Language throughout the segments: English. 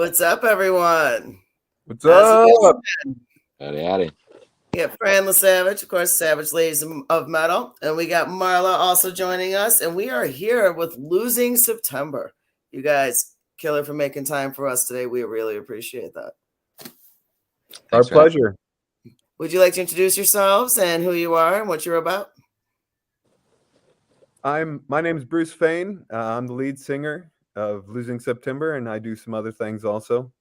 What's up, everyone? What's How's it up? going? Howdy, howdy. We got Fran LaSavage, of course, Savage Ladies of Metal. And we got Marla also joining us. And we are here with Losing September. You guys, killer for making time for us today. We really appreciate that. Our pleasure. Would you like to introduce yourselves and who you are and what you're about? My name is Bruce Vane. I'm the lead singer of Losing September, and I do some other things also.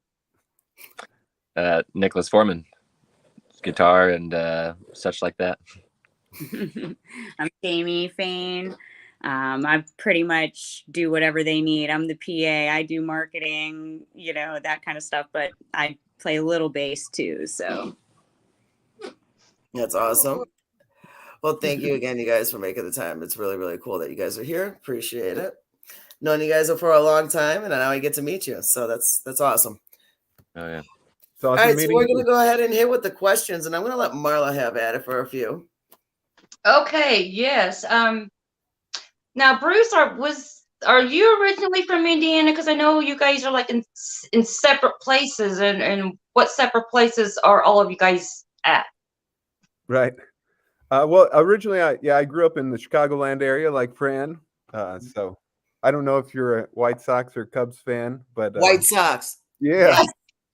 Nicholas Foreman, guitar and such like that. I'm Jamie Vane. I pretty much do whatever they need. I'm the PA. I do marketing, that kind of stuff, but I play a little bass too. So that's awesome. Well, thank you again, you guys, for making the time. It's really, really cool that you guys are here. Appreciate it. Known you guys for a long time, and now I get to meet you. So that's awesome. Oh, yeah. Awesome. All right, so we're going to go ahead and hit with the questions, and I'm going to let Marla have at it for a few. Okay, yes. Now, Bruce, are you originally from Indiana? Because I know you guys are like in separate places, and what separate places are all of you guys at? Right. Well, originally, I grew up in the Chicagoland area, like Fran. So I don't know if you're a White Sox or Cubs fan, but White Sox. Yeah.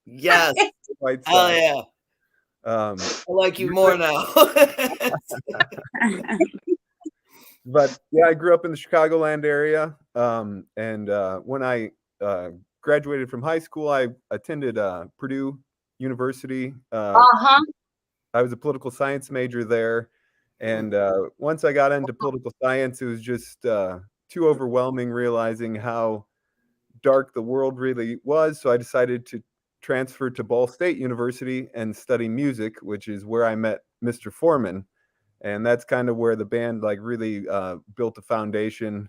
Yes. White Sox. Oh yeah. I like you more now. But yeah, I grew up in the Chicagoland area. And when I graduated from high school, I attended Purdue University. I was a political science major there. And once I got into political science, it was just too overwhelming, realizing how dark the world really was. So I decided to transfer to Ball State University and study music, which is where I met Mr. Foreman. And that's kind of where the band really built a foundation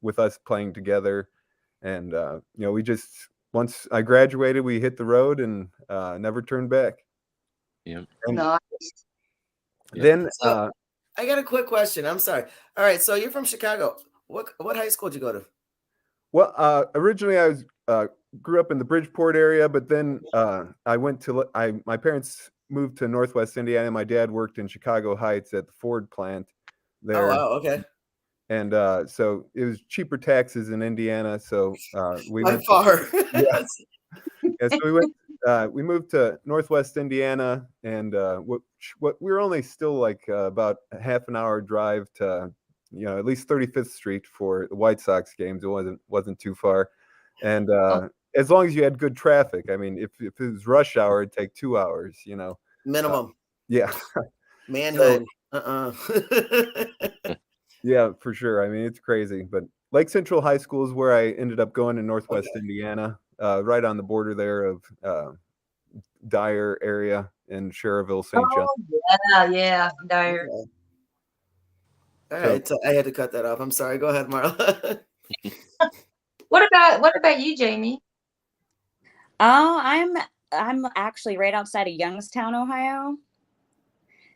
with us playing together. And, we just, once I graduated, we hit the road and never turned back. Yeah. Nice. Then I got a quick question. I'm sorry. All right, so you're from Chicago. What high school did you go to? Well, originally I was grew up in the Bridgeport area, but then I went to my parents moved to Northwest Indiana. My dad worked in Chicago Heights at the Ford plant there. Oh wow, okay. And so it was cheaper taxes in Indiana, so we by far. Yeah. So we moved to Northwest Indiana, and we were only still like about a half an hour drive to at least 35th Street for the White Sox games. It wasn't too far, and as long as you had good traffic. I mean, if it was rush hour, it'd take 2 hours. Minimum. Yeah. Manhood. Yeah, for sure. I mean, it's crazy, but Lake Central High School is where I ended up going in Northwest Indiana. Right on the border there of Dyer area and Cherville, St. John. Yeah, Dyer. Okay. All right, so I had to cut that off. I'm sorry. Go ahead, Marla. What about you, Jamie? Oh, I'm actually right outside of Youngstown, Ohio.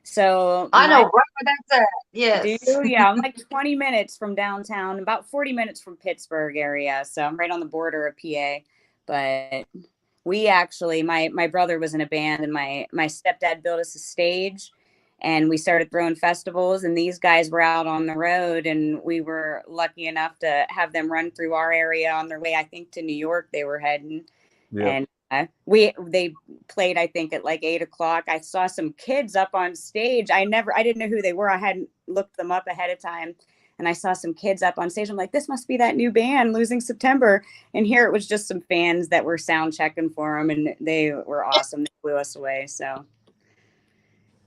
So I know right where that's at. Yes. Yeah, I'm like 20 minutes from downtown, about 40 minutes from Pittsburgh area. So I'm right on the border of PA. But we actually, my brother was in a band, and my stepdad built us a stage, and we started throwing festivals, and these guys were out on the road, and we were lucky enough to have them run through our area on their way, I think, to New York they were heading. Yeah. And they played, I think, at like 8:00. I saw some kids up on stage. I didn't know who they were. I hadn't looked them up ahead of time. And I saw some kids up on stage. I'm like, this must be that new band, Losing September. And here it was just some fans that were sound checking for them, and they were awesome. They blew us away. So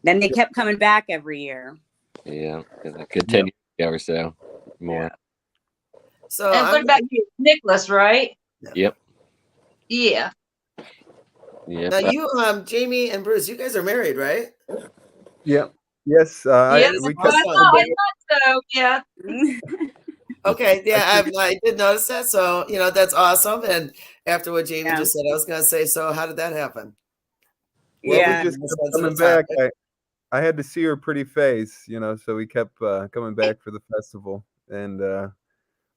then they kept coming back every year. Yeah, a good 10 years or so more. Yeah. So and what about you, Nicholas? Right? Yep. Yeah. Yeah. Now you, Jamie and Bruce, you guys are married, right? Yeah. Yes. Yes. I thought so. Yeah. Okay. Yeah, I did notice that. So that's awesome. And after what Jamie just said, I was going to say, so how did that happen? Well, we just kept coming back. I had to see her pretty face, so we kept coming back for the festival, and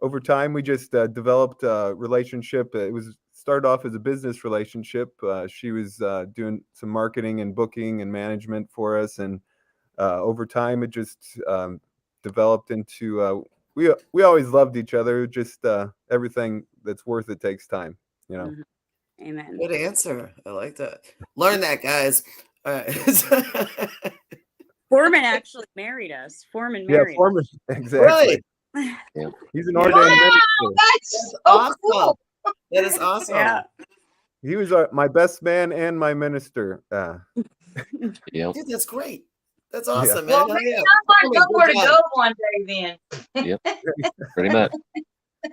over time we just developed a relationship. It was started off as a business relationship. She was doing some marketing and booking and management for us, and over time it just developed into we always loved each other. Just everything that's worth it takes time, you know. Amen. Good answer. I like that. Learn that, guys. All right. Foreman actually married us. Foreman Yeah, married Foreman, exactly. Really? He's an Wow. ordained minister. That's so cool. That is awesome. Yeah. He was my best man and my minister. Yep. Dude, that's great. That's Yeah. awesome, Well, man. maybe Yeah. I might know Good where to job. go one day then. Yep. Pretty much.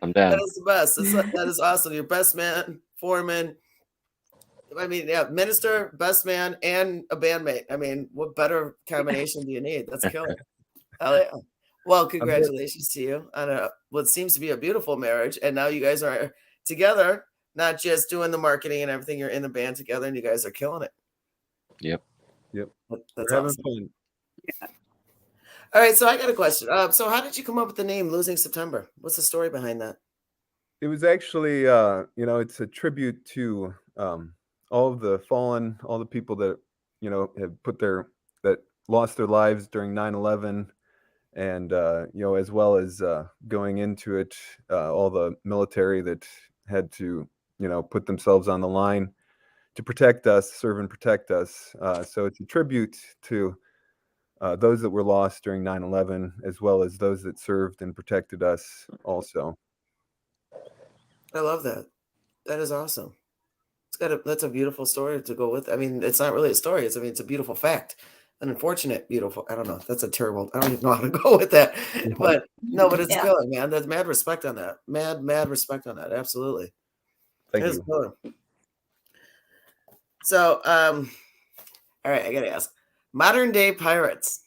I'm That down. is the best. That is awesome. Your best man, foreman. I mean, yeah, minister, best man, and a bandmate. I mean, what better combination do you need? That's killer. Hell yeah. Well, congratulations to you on what seems to be a beautiful marriage. And now you guys are together, not just doing the marketing and everything. You're in the band together, and you guys are killing it. Yep. That's We're having awesome. fun. All right, so I got a question. So how did you come up with the name Losing September? What's the story behind that? It was actually, it's a tribute to all of the fallen, all the people that, have that lost their lives during 9/11, and, as well as going into it, all the military that had to, put themselves on the line to protect us, serve and protect us. So it's a tribute to those that were lost during 9/11, as well as those that served and protected us also. I love that. That is awesome. That's a beautiful story to go with. I mean, it's not really a story. It's a beautiful fact. An unfortunate, beautiful. I don't know. That's a terrible. I don't even know how to go with that. But no, but it's Yeah. killer, man. There's mad respect on that. Mad respect on that. Absolutely. Thank It is you. killer. So, all right, I gotta ask. Modern day pirates.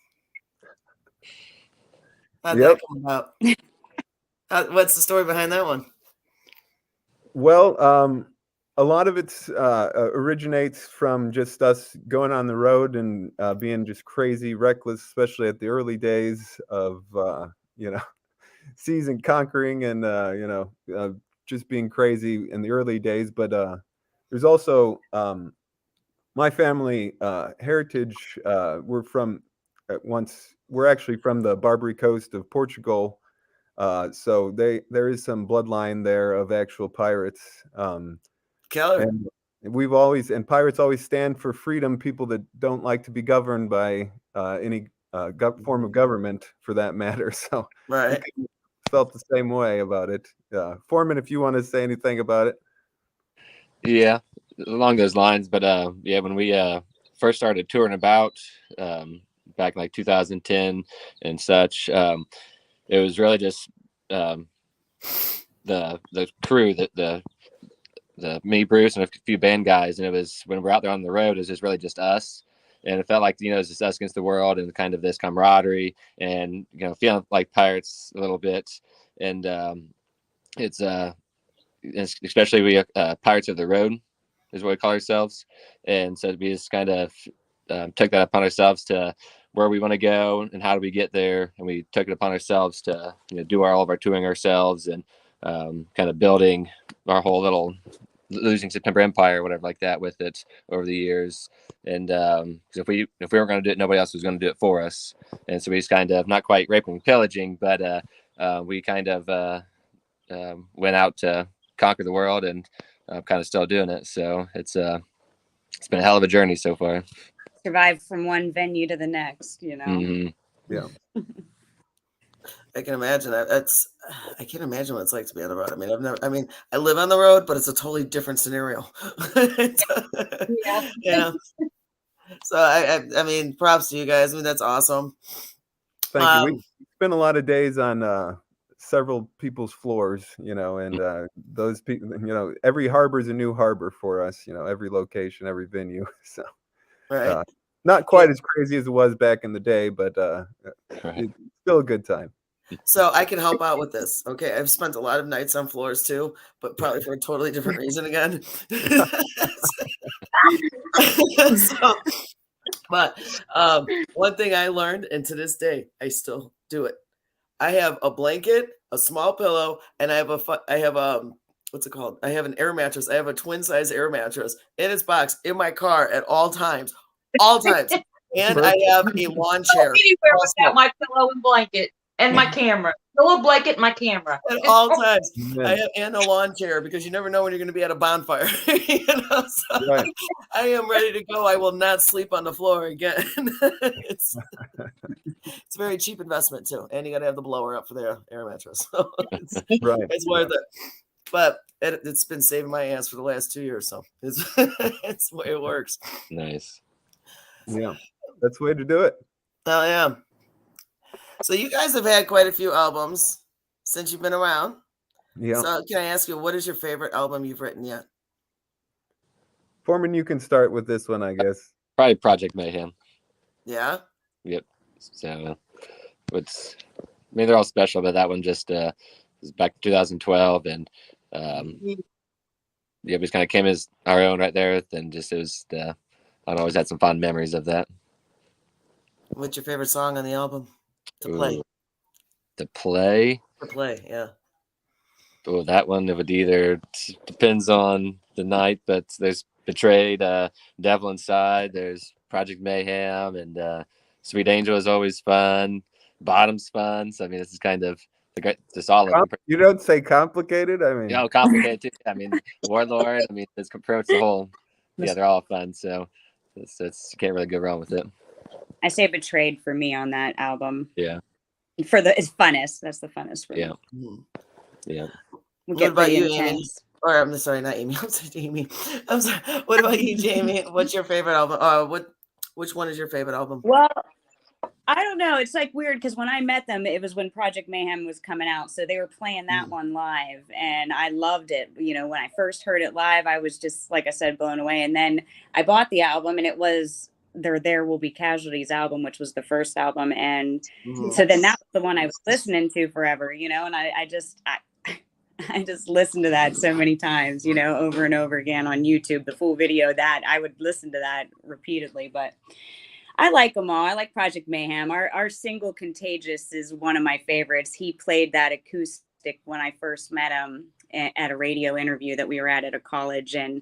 How'd Yep. that come about? What's the story behind that one? Well, a lot of it originates from just us going on the road and being just crazy, reckless, especially at the early days of, seas and conquering and, just being crazy in the early days. But there's also my family heritage. We're actually from the Barbary Coast of Portugal. So there is some bloodline there of actual pirates. Killer. And pirates always stand for freedom, people that don't like to be governed by any form of government for that matter. So Right. we felt the same way about it. Foreman, if you want to say anything about it. Yeah, along those lines. But when we first started touring about back in like 2010 and such, it was really just the crew, the me, Bruce, and a few band guys, and it was when we're out there on the road, it was just really just us. And it felt like, it's just us against the world and kind of this camaraderie and, feeling like pirates a little bit. And it's especially we Pirates of the Road is what we call ourselves. And so we just kind of took that upon ourselves to where we want to go and how do we get there. And we took it upon ourselves to do all of our touring ourselves and kind of building our whole little Losing September empire or whatever like that with it over the years. And if we were going to do it, nobody else was going to do it for us. And so we just kind of, not quite raping and pillaging, but we kind of went out to conquer the world, and kind of still doing it. So it's been a hell of a journey so far. Survive from one venue to the next, Mm-hmm. Yeah. I can imagine that. I can't imagine what it's like to be on the road. I mean, I live on the road, but it's a totally different scenario. Yeah. So I mean, props to you guys. I mean, that's awesome. Thank you. We spent a lot of days on several people's floors, and those people, every harbor is a new harbor for us, every location, every venue. So right. Not quite as crazy as it was back in the day, but it's still a good time. So I can help out with this. Okay. I've spent a lot of nights on floors too, but probably for a totally different reason again. But one thing I learned, and to this day, I still do it. I have a blanket, a small pillow, and I have what's it called? I have an air mattress. I have a twin size air mattress in its box in my car at all times. All times. And I have a lawn chair. Anywhere with that, my pillow and blanket and my camera. Pillow, blanket, my camera. At all times. Yeah. I have and a lawn chair because you never know when you're going to be at a bonfire. You know, so Right. I am ready to go. I will not sleep on the floor again. It's a very cheap investment too, and you got to have the blower up for the air mattress. So Right. it's worth it. But it's been saving my ass for the last 2 years, so it's it's the way it works. Nice. Yeah. That's the way to do it. Oh yeah. So you guys have had quite a few albums since you've been around. Yeah. So can I ask you, what is your favorite album you've written yet? Foreman, you can start with this one, I guess. Probably Project Mayhem. Yeah. Yep. So it's, I mean, they're all special, but that one just was back in 2012, and yeah, we just kind of came as our own right there. And just it was, I always had some fond memories of that. What's your favorite song on the album to play? Ooh. To play? To play, yeah. Oh, that one, it would either depends on the night, but there's Betrayed, Devil Inside, there's Project Mayhem, and Sweet Angel is always fun. Bottom's fun. So I mean, this is kind of just all of them. You don't say complicated? I mean, You know, complicated too. I mean, Warlord. I mean, it's approach the whole. Yeah, they're all fun. So it's you can't really go wrong with it. I say Betrayed for me on that album. Yeah. It's funnest. That's the funnest for Yeah. me. Yeah. We What get about pretty you, Amy? intense. Or I'm sorry, not Amy. I'm sorry, Jamie. I'm sorry. What about you, Jamie? What's your favorite album? Which one is your favorite album? Well, I don't know. It's like weird because when I met them, it was when Project Mayhem was coming out. So they were playing that one live and I loved it. You know, when I first heard it live, I was just, like I said, blown away. And then I bought the album and it was There Will Be Casualties album, which was the first album. And so then that was the one I was listening to forever, you know, and I just listened to that so many times, you know, over and over again on YouTube, the full video that I would listen to that repeatedly, but I like them all. I like Project Mayhem. Our single Contagious is one of my favorites. He played that acoustic when I first met him at a radio interview that we were at a college. And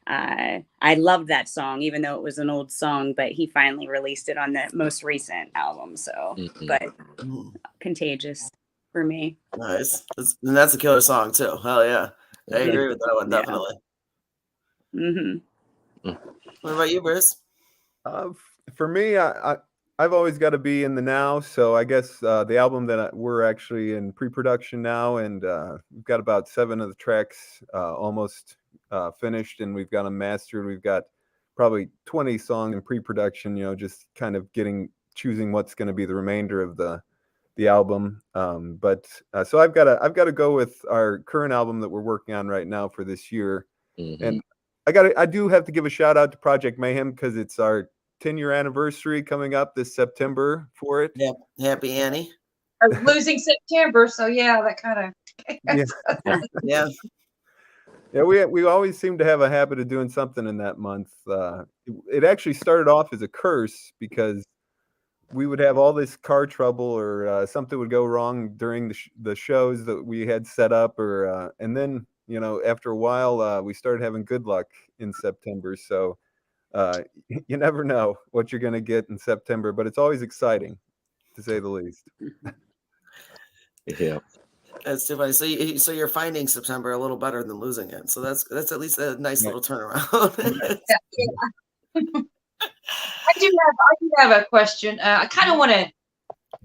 I loved that song, even though it was an old song, but he finally released it on the most recent album. So, but Contagious for me. Nice. And that's a killer song too. Hell yeah. I agree with that one, definitely. Mm-hmm. What about you, Bruce? For me, I've always got to be in the now. So I guess the album that we're actually in pre-production now, and we've got about 7 of the tracks almost finished, and we've got them mastered. We've got probably 20 songs in pre-production. You know, just kind of choosing what's going to be the remainder of the album. So I've got to go with our current album that we're working on right now for this year, and I do have to give a shout out to Project Mayhem because it's our 10-year anniversary coming up this September for it. Yeah, happy Annie. Losing September, so yeah, that kind of. Yeah. Yeah, we always seem to have a habit of doing something in that month. It actually started off as a curse because we would have all this car trouble or something would go wrong during the shows that we had set up, and then, you know, after a while we started having good luck in September. So you never know what you're going to get in September, but it's always exciting, to say the least. Yeah. That's too funny. So you're finding September a little better than losing it. So that's at least a nice little turnaround. I do have a question. I kind of want to,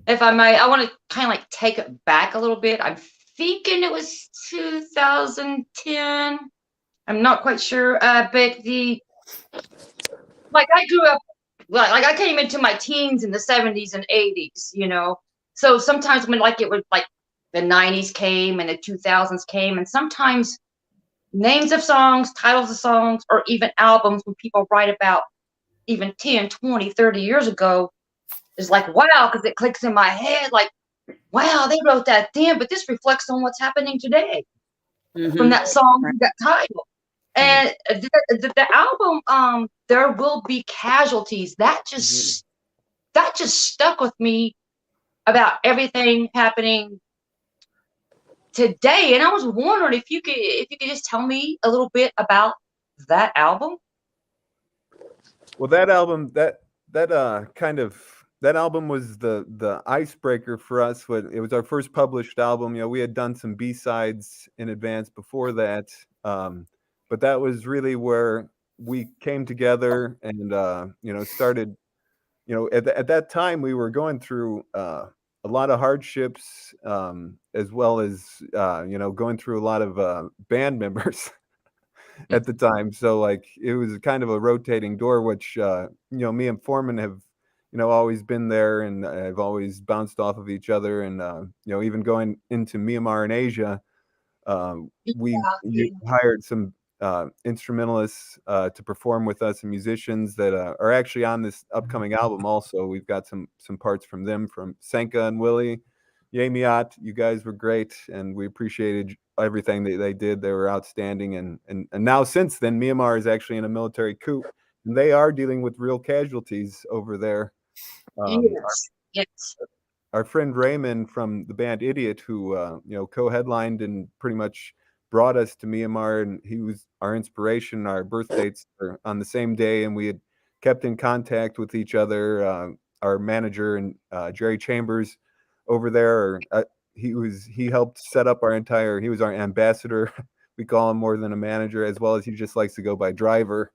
if I might, I want to kind of like take it back a little bit. I'm thinking it was 2010. I'm not quite sure. But I grew up, like I came into my teens in the 70s and 80s, you know. So sometimes when it was like the 90s came and the 2000s came, and sometimes names of songs, titles of songs, or even albums when people write about even 10, 20, 30 years ago is like, wow, because it clicks in my head like, wow, they wrote that then, but this reflects on what's happening today from that song, that title. And the album, There Will Be Casualties, that just stuck with me about everything happening today, and I was wondering if you could just tell me a little bit about that album. Well, that album, that album was the icebreaker for us. When it was our first published album, we had done some B-sides in advance before that, but that was really where we came together and started. At that time we were going through a lot of hardships, as well as going through a lot of band members at the time. So like it was kind of a rotating door, which me and Foreman have always been there, and I've always bounced off of each other, and even going into Myanmar and Asia, we hired some instrumentalists to perform with us, and musicians that are actually on this upcoming album. Also, we've got some parts from them, from Senka and Willie. Yamiat, you guys were great, and we appreciated everything that they did. They were outstanding, and now since then, Myanmar is actually in a military coup, and they are dealing with real casualties over there. Yes. Our friend Raymond from the band Idiot, who co-headlined and pretty much brought us to Myanmar, and he was our inspiration. Our birth dates are on the same day, and we had kept in contact with each other. Our manager and Jerry Chambers over there, he helped set up our entire. He was our ambassador. We call him more than a manager, as well as he just likes to go by driver.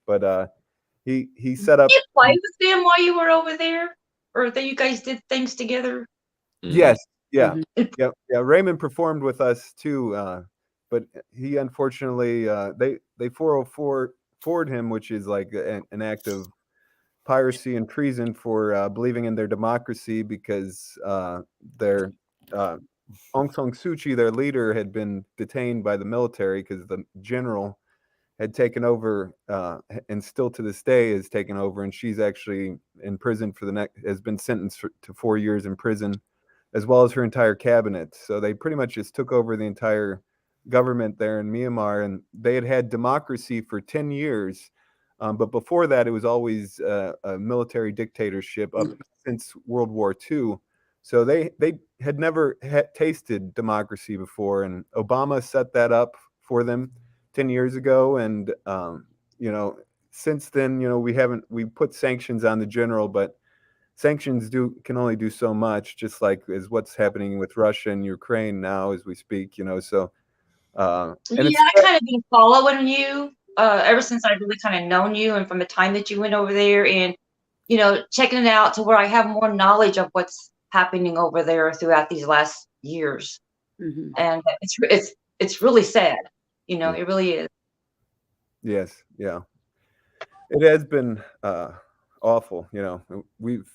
But he set up. Did you play with them while you were over there, or that you guys did things together? Yes, yeah. Raymond performed with us too, but he unfortunately they 404'd him, which is like an act of piracy and treason for believing in their democracy, because their Aung San Suu Kyi, their leader, had been detained by the military because the general had taken over, and still to this day is taken over, and she's actually in prison has been sentenced to 4 years in prison, as well as her entire cabinet. So they pretty much just took over the entire government there in Myanmar, and they had democracy for 10 years. But before that, it was always a military dictatorship up since World War II. So they had never tasted democracy before, and Obama set that up for them 10 years ago. And since then, we put sanctions on the general, but sanctions can only do so much, just like is what's happening with Russia and Ukraine now as we speak. So I kind of been following you ever since I really kind of known you, and from the time that you went over there, and checking it out to where I have more knowledge of what's happening over there throughout these last years. Mm-hmm. And it's really sad. It really is. Yes, yeah. It has been awful. We've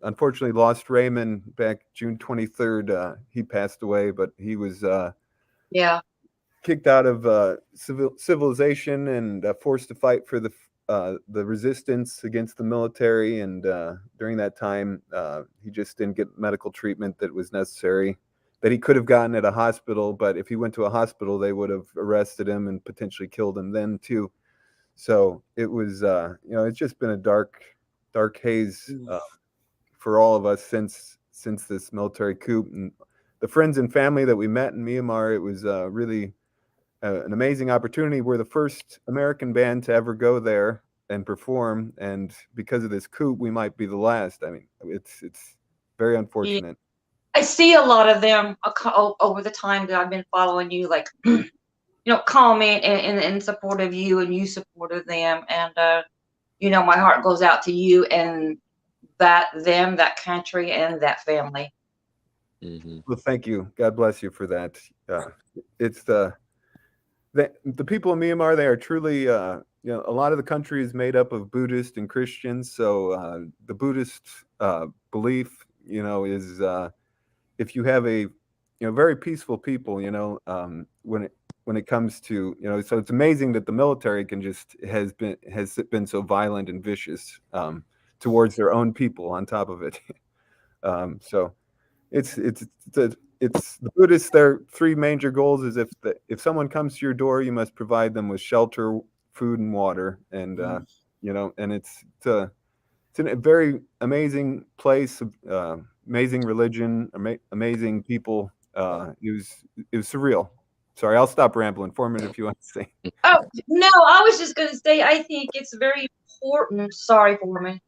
unfortunately lost Raymond back June 23rd. He passed away, but he was kicked out of civilization and forced to fight for the resistance against the military. And during that time, he just didn't get medical treatment that was necessary, that he could have gotten at a hospital. But if he went to a hospital, they would have arrested him and potentially killed him then too. So it was, it's just been a dark haze for all of us since this military coup. And the friends and family that we met in Myanmar, it was really an amazing opportunity. We're the first American band to ever go there and perform, and because of this coup, we might be the last. I mean, it's very unfortunate. I see a lot of them over the time that I've been following you, like comment in support of you, and you support of them, and my heart goes out to you and that country and that family. Mm-hmm. Well, thank you. God bless you for that. It's the people in Myanmar. They are truly, a lot of the country is made up of Buddhists and Christians. So the Buddhist belief, is if you have a, very peaceful people, when it comes to, so it's amazing that the military has been so violent and vicious towards their own people on top of it. So it's the Buddhists, their three major goals is if someone comes to your door, you must provide them with shelter, food, and water. And and it's a very amazing place, amazing religion, amazing people, It was surreal. Sorry, I'll stop rambling. Foreman, if you want to say. Oh, no, I was just going to say, I think it's very important. Sorry, Foreman.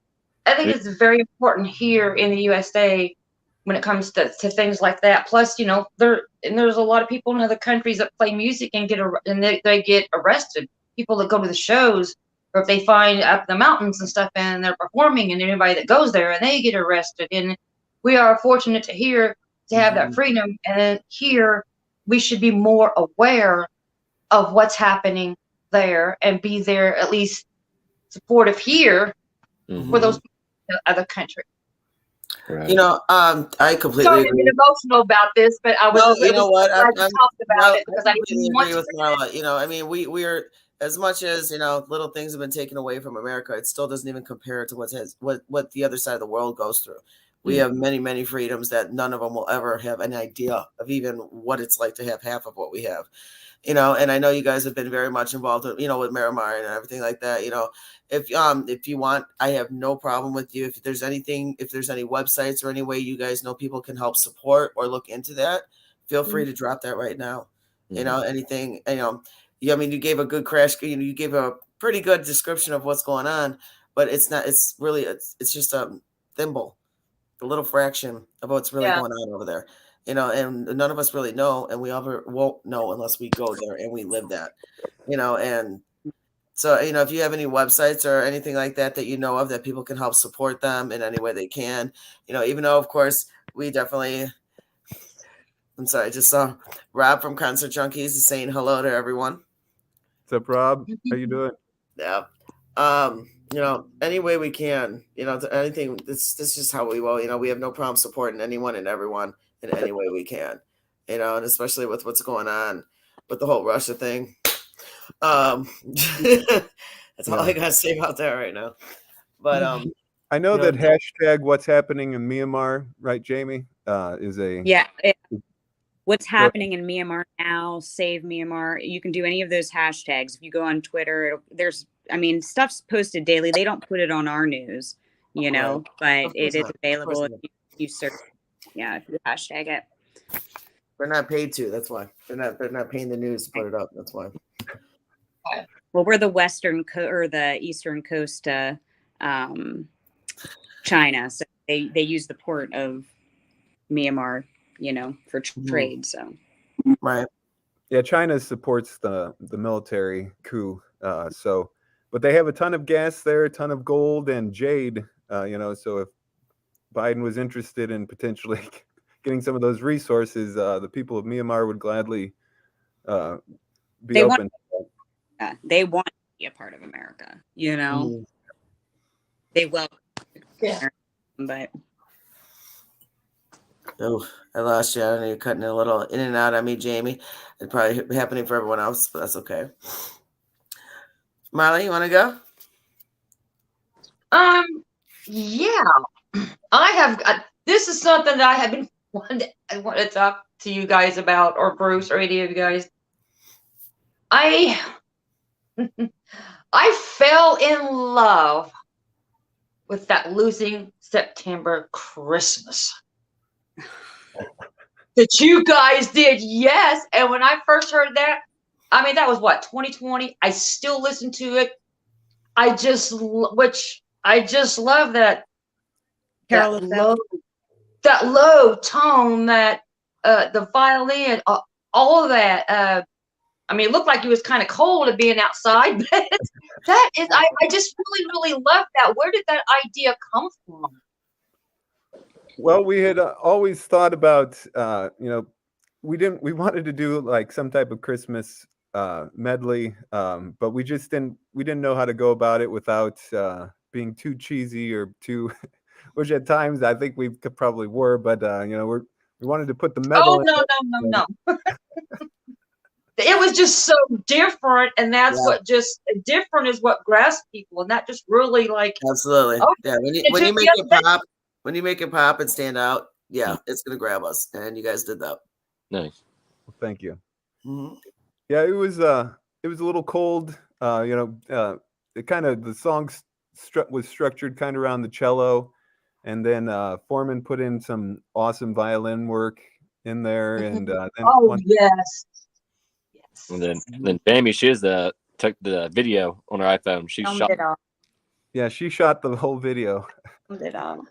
I think it's very important here in the USA when it comes to things like that. Plus, there's a lot of people in other countries that play music and they get arrested. People that go to the shows, or if they find up the mountains and stuff and they're performing, and anybody that goes there and they get arrested. And we are fortunate to have that freedom. And here we should be more aware of what's happening there and be there, at least supportive here for those people in other countries. Right. I completely Sorry, agree. I've been emotional about this, but I was. No, you know what? I talked about it because I completely want agree to. with Marla. I mean, we're as much as little things have been taken away from America, it still doesn't even compare to what the other side of the world goes through. We have many, many freedoms that none of them will ever have an idea of even what it's like to have half of what we have. And I know you guys have been very much involved, with Miramar and everything like that. If you want, I have no problem with you. If there's any websites or any way you guys know people can help support or look into that, feel free to drop that right now. Anything, you gave a good crash, you gave a pretty good description of what's going on, but it's just a thimble, a little fraction of what's really going on over there. And none of us really know, and we ever won't know unless we go there and we live that, and so, if you have any websites or anything like that that you know of that people can help support them in any way they can, even though, of course, we definitely, I'm sorry, I just saw Rob from Concert Junkies is saying hello to everyone. What's up, Rob? How you doing? Yeah. Any way we can, anything, this is just how we will, we have no problem supporting anyone and everyone in any way we can, and especially with what's going on with the whole Russia thing. That's all I gotta say about that right now. But I know that hashtag what's happening in Myanmar, right, Jamie? Is a what's happening in Myanmar now, save Myanmar. You can do any of those hashtags. If you go on Twitter, stuff's posted daily. They don't put it on our news, but it is available if you search. Yeah, if you hashtag it. They're not paid to. That's why they're not paying the news to put it up. That's why. Well, we're the western or the eastern coast, China, so they use the port of Myanmar, for trade. So, right. Yeah, China supports the military coup. But they have a ton of gas there, a ton of gold and jade. So if Biden was interested in potentially getting some of those resources, the people of Myanmar would gladly be open. They want to be a part of America, They will. Yeah. But I lost you. I know you're cutting a little in and out on me, Jamie. It's probably happening for everyone else, but that's okay. Marla, you want to go? Yeah, I have. This is something that I have been I want to talk to you guys about, or Bruce, or any of you guys. I fell in love with that Losing September Christmas that you guys did. Yes. And when I first heard that, that was what, 2020. I still listen to it. I just love that. That low tone, that the violin, all of that. It looked like it was kind of cold at being outside, but that is, I just really, really love that. Where did that idea come from? Well, we had always thought about, we wanted to do like some type of Christmas medley, but we didn't know how to go about it without being too cheesy or too, which at times I think we probably were, but we wanted to put the metal. Oh, no. It was just so different, and that's what just different is what grabs people, and that just really absolutely. When you make it pop and stand out, it's gonna grab us, and you guys did that. Nice. Well, thank you. Mm-hmm. Yeah, it was a little cold. The song was structured kind of around the cello, and then Foreman put in some awesome violin work in there, and then Oh yes. Yes. And then Bammy, took the video on her iPhone. She Filmed shot. it all. yeah, she shot the whole video. Filmed it all.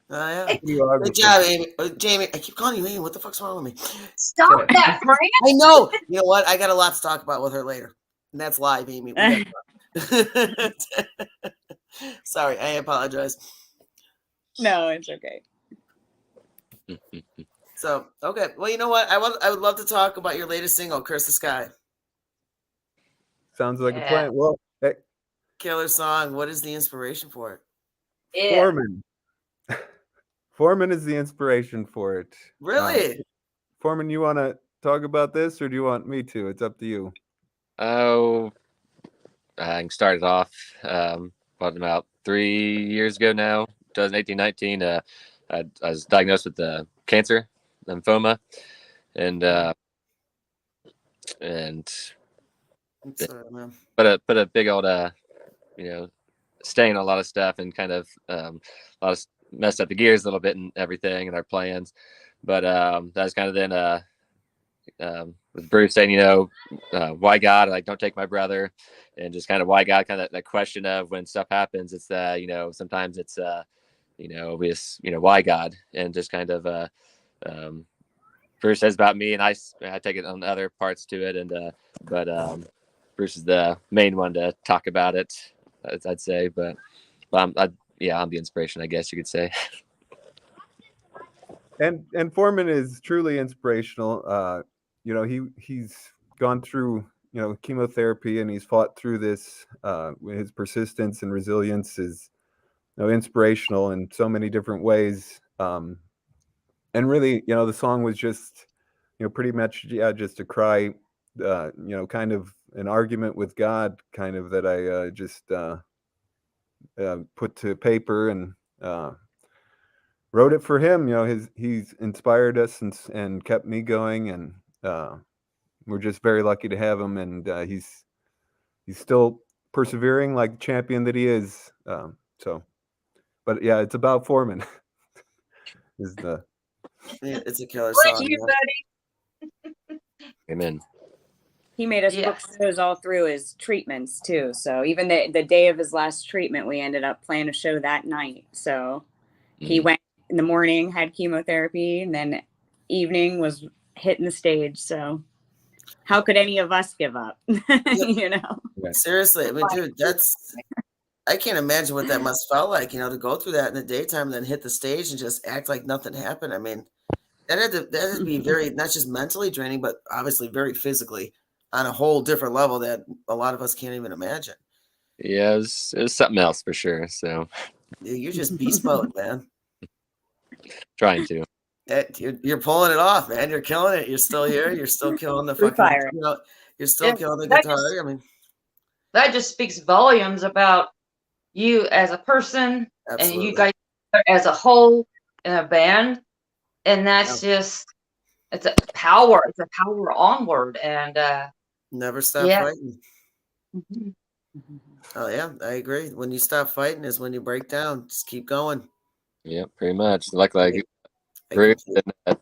Oh, yeah. Good Videographer. job, Amy. Jamie, I keep calling you Amy. What the fuck's wrong with me? Stop that, Frank. I know. You know what? I got a lot to talk about with her later. And that's live, Amy. Sorry, I apologize. No, it's okay. So, okay. Well, you know what? I would love to talk about your latest single, Curse the Sky. Sounds like a Yeah. plan. Well, hey, Killer song. What is the inspiration for it? Yeah. Foreman. Foreman is the inspiration for it. Really? Foreman, you want to talk about this, or do you want me to? It's up to you. Oh, I can start it off. About 3 years ago now, 2018-19. I was diagnosed with cancer, lymphoma, and Man. put a big old stain on a lot of stuff, and kind of messed up the gears a little bit and everything and our plans. But that's kind of then with Bruce saying, why God? Like, don't take my brother, and just kind of why God, kind of that question of when stuff happens, it's sometimes it's why God, and just kind of Bruce says about me, and I take it on other parts to it, and but Bruce is the main one to talk about it, I'd say, but I'm the inspiration, I guess you could say. And Foreman is truly inspirational. He's gone through chemotherapy, and he's fought through this. His persistence and resilience is inspirational in so many different ways. And really, the song was just pretty much just a cry, kind of an argument with God, kind of, that I just put to paper and wrote it for him. He's inspired us and kept me going, and we're just very lucky to have him, and he's still persevering like the champion that he is. But yeah, it's about Foreman. It's a killer Thank song. you, buddy. Amen. He made us book shows all through his treatments too. So even the day of his last treatment, we ended up playing a show that night. So he went in the morning, had chemotherapy, and then evening was hitting the stage. So how could any of us give up? Seriously, I mean, dude, I can't imagine what that must felt like, to go through that in the daytime and then hit the stage and just act like nothing happened. I mean, that had to be very, not just mentally draining, but obviously very physically on a whole different level that a lot of us can't even imagine. Yeah, it was something else for sure. So you're just beast mode, man. Trying to. You're pulling it off, man. You're killing it. You're still here. You're still killing the fucking. You're still killing the guitar. That just speaks volumes about you as a person, and you guys as a whole in a band, and that's just it's a power. It's a power onward, and never stop fighting. Mm-hmm. Oh yeah, I agree. When you stop fighting is when you break down. Just keep going. Yeah, pretty much. Like Bruce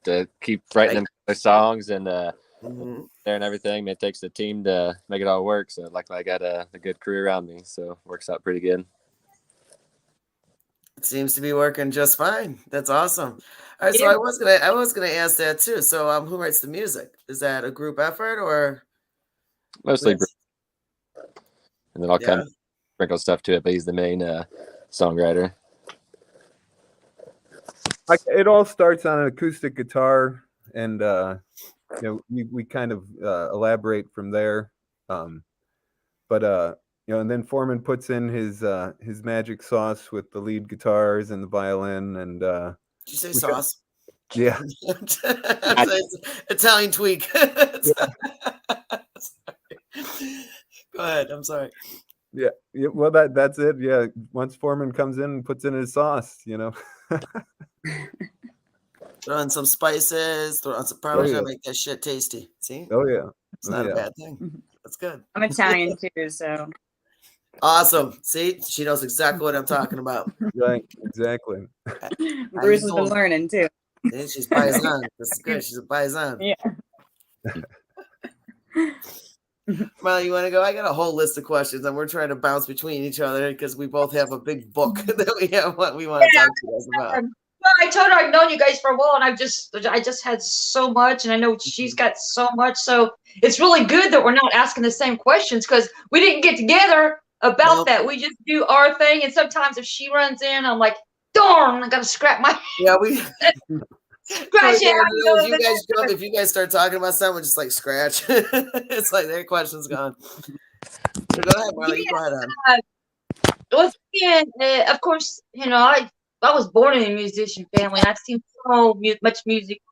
to keep writing their songs and there and everything. It takes a team to make it all work. So luckily I got a good crew around me, so it works out pretty good. It seems to be working just fine. That's awesome. All right, so I was gonna ask that too. So who writes the music? Is that a group effort or mostly Bruce? And then I'll kind of sprinkle stuff to it, but he's the main songwriter. It all starts on an acoustic guitar, and we kind of elaborate from there. But and then Foreman puts in his magic sauce with the lead guitars and the violin. And did you say sauce? Yeah. Italian tweak. Go ahead. I'm sorry. Yeah. Well, that's it. Yeah. Once Foreman comes in and puts in his sauce, Throw in some spices, throw on some Parmesan, make that shit tasty. See? Oh yeah. It's not a bad thing. That's good. I'm Italian too, so. Awesome. See, she knows exactly what I'm talking about. Right. Exactly. Bruce has been learning too. And she's paisan. This is good. She's a paisan. Yeah. Well, you want to go? I got a whole list of questions, and we're trying to bounce between each other because we both have a big book that we have what we want to talk to you guys about. Well, I told her I've known you guys for a while, and I just had so much, and I know she's got so much. So it's really good that we're not asking the same questions because we didn't get together about that. We just do our thing, and sometimes if she runs in, I'm like, darn, I gotta scrap my we. scratch it. If you guys start talking about something, just like scratch. It's like their question's gone. So go ahead, Marla. You go ahead on. Once again, of course, I was born in a musician family, and I've seen so much music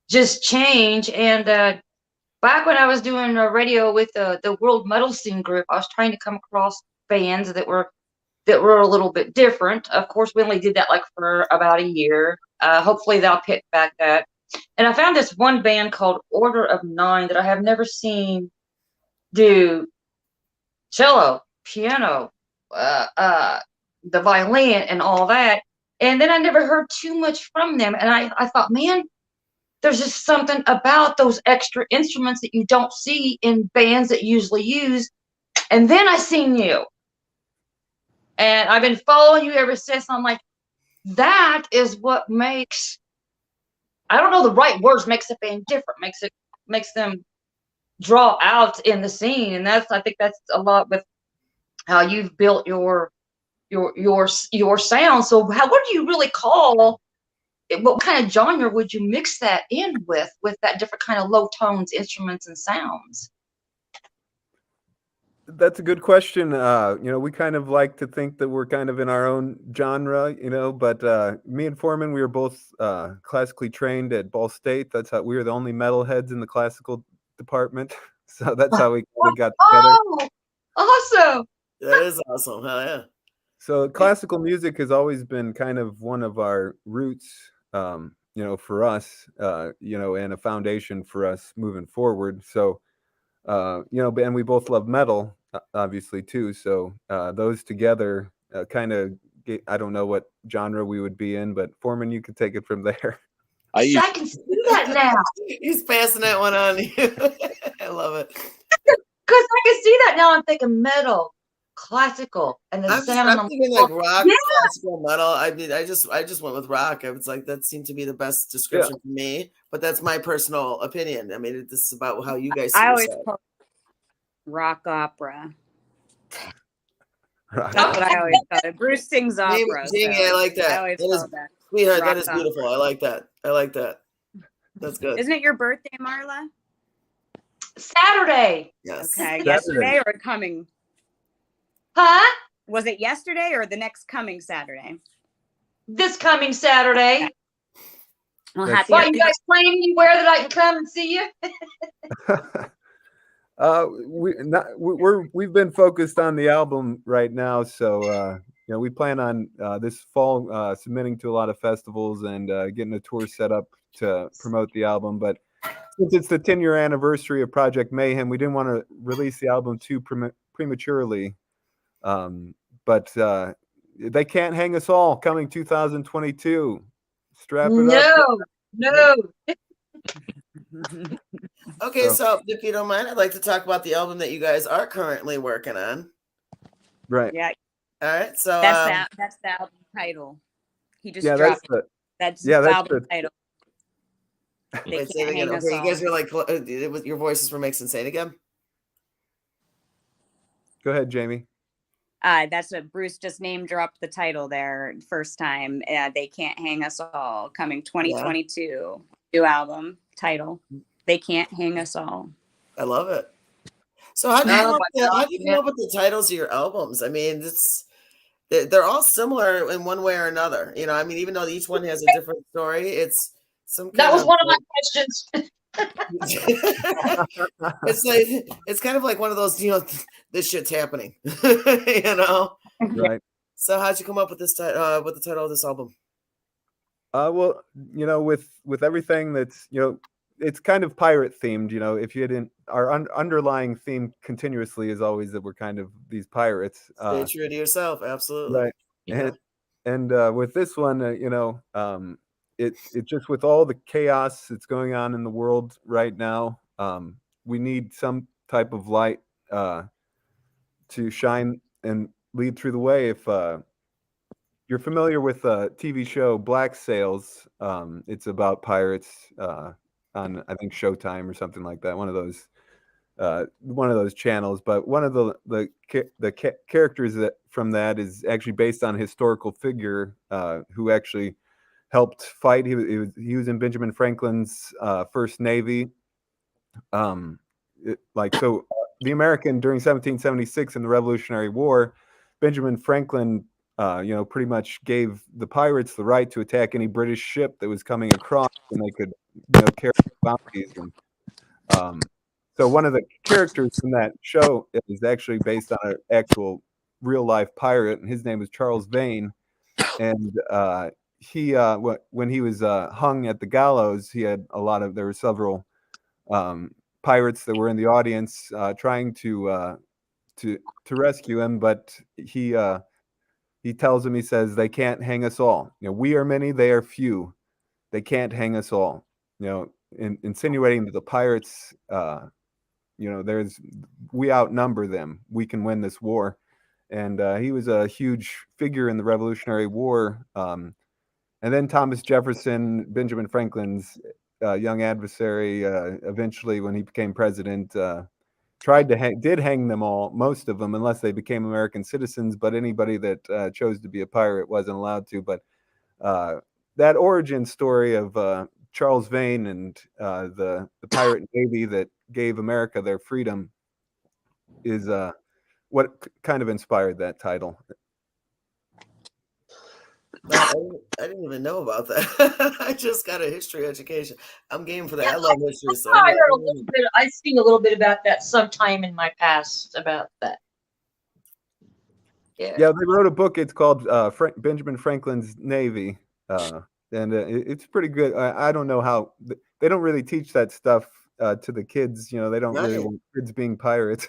just change. And back when I was doing radio with the World Metal Scene group, I was trying to come across bands that were a little bit different. Of course, we only did that like for about a year. Hopefully they'll pick back up. And I found this one band called Order of Nine that I have never seen do cello, piano, the violin and all that. And then I never heard too much from them. And I thought, man, there's just something about those extra instruments that you don't see in bands that usually use. And then I seen you. And I've been following you ever since. I'm like, that is what makes, I don't know the right words, makes a band different, makes them draw out in the scene. And I think that's a lot with how you've built your sound. So what do you really call, what kind of genre would you mix that in with that different kind of low tones, instruments, and sounds? That's a good question. We kind of like to think that we're kind of in our own genre, but me and Foreman, we were both classically trained at Ball State. That's how we were the only metalheads in the classical department. So that's how we got together. Oh, awesome. That is awesome. Hell yeah. So classical music has always been kind of one of our roots, for us, and a foundation for us moving forward. So, and we both love metal, obviously, too. So those together kind of, I don't know what genre we would be in, but Foreman, you could take it from there. I can see that now. He's passing that one on to you. I love it. Because I can see that now. I'm thinking metal, classical, and the sound. I'm thinking like rock, classical, metal. I mean, I just went with rock. I was like, that seemed to be the best description for me. But that's my personal opinion. I mean, this is about how you guys see I always yourself. call it rock opera. Right. That's what I always thought it. Bruce sings opera. I like that. I always call that. Sweetheart, that is beautiful. I like that. That's good. Isn't it your birthday, Marla? Saturday. Yes. Okay. Saturday. Yesterday or coming? Huh? Was it yesterday or the next coming Saturday? This coming Saturday. Well, That's- happy. Why, you guys planning anywhere that I can come and see you? We've been focused on the album right now, so we plan on this fall submitting to a lot of festivals and getting a tour set up to promote the album. But since it's the 10-year anniversary of Project Mayhem, we didn't want to release the album too prematurely. But they can't hang us all coming 2022. Strap it up. No. Okay, so if you don't mind, I'd like to talk about the album that you guys are currently working on. Right. Yeah. All right. So That's the album title. He just dropped it. That's the album title. Wait, say it again. Okay, you guys were like, your voices were mixed. Say it again. Go ahead, Jamie. That's what Bruce just name dropped the title there first time. They Can't Hang Us All, coming 2022. New album title. They Can't Hang Us All. I love it. So how do you come up with the titles of your albums? I mean, they're all similar in one way or another. I mean, even though each one has a different story, it's some kind That was of, one of my questions. it's kind of like one of those, this shit's happening. Right. So how'd you come up with this with the title of this album? Well, with everything that's, it's kind of pirate themed, if you didn't, our underlying theme continuously is always that we're kind of these pirates. Stay true to yourself. Absolutely. Right. And with this one, it just with all the chaos that's going on in the world right now, we need some type of light to shine and lead through the way. If you're familiar with a TV show Black Sails, it's about pirates on I think Showtime or something like that. One of those channels. But one of the characters that from that is actually based on a historical figure who actually helped fight. He was in Benjamin Franklin's First Navy. The American during 1776 in the Revolutionary War, Benjamin Franklin, pretty much gave the pirates the right to attack any British ship that was coming across, and they could, carry bounties. And so one of the characters from that show is actually based on an actual real life pirate, and his name is Charles Vane. And when he was hung at the gallows, he had there were several pirates that were in the audience trying to rescue him, but he tells him, he says, they can't hang us all. We are many, they are few. They can't hang us all. Insinuating that the pirates, we outnumber them. We can win this war. And he was a huge figure in the Revolutionary War. And then Thomas Jefferson, Benjamin Franklin's young adversary, eventually when he became president, did hang them all, most of them, unless they became American citizens. But anybody that chose to be a pirate wasn't allowed to. But that origin story of Charles Vane and the pirate navy that gave America their freedom is what kind of inspired that title. I didn't even know about that. I just got a history education. I'm game for that. I love history. So I heard a little bit. I've seen a little bit about that sometime in my past about that. Yeah, they wrote a book. It's called Benjamin Franklin's Navy, and it's pretty good. I don't know how they don't really teach that stuff to the kids. They don't really want kids being pirates.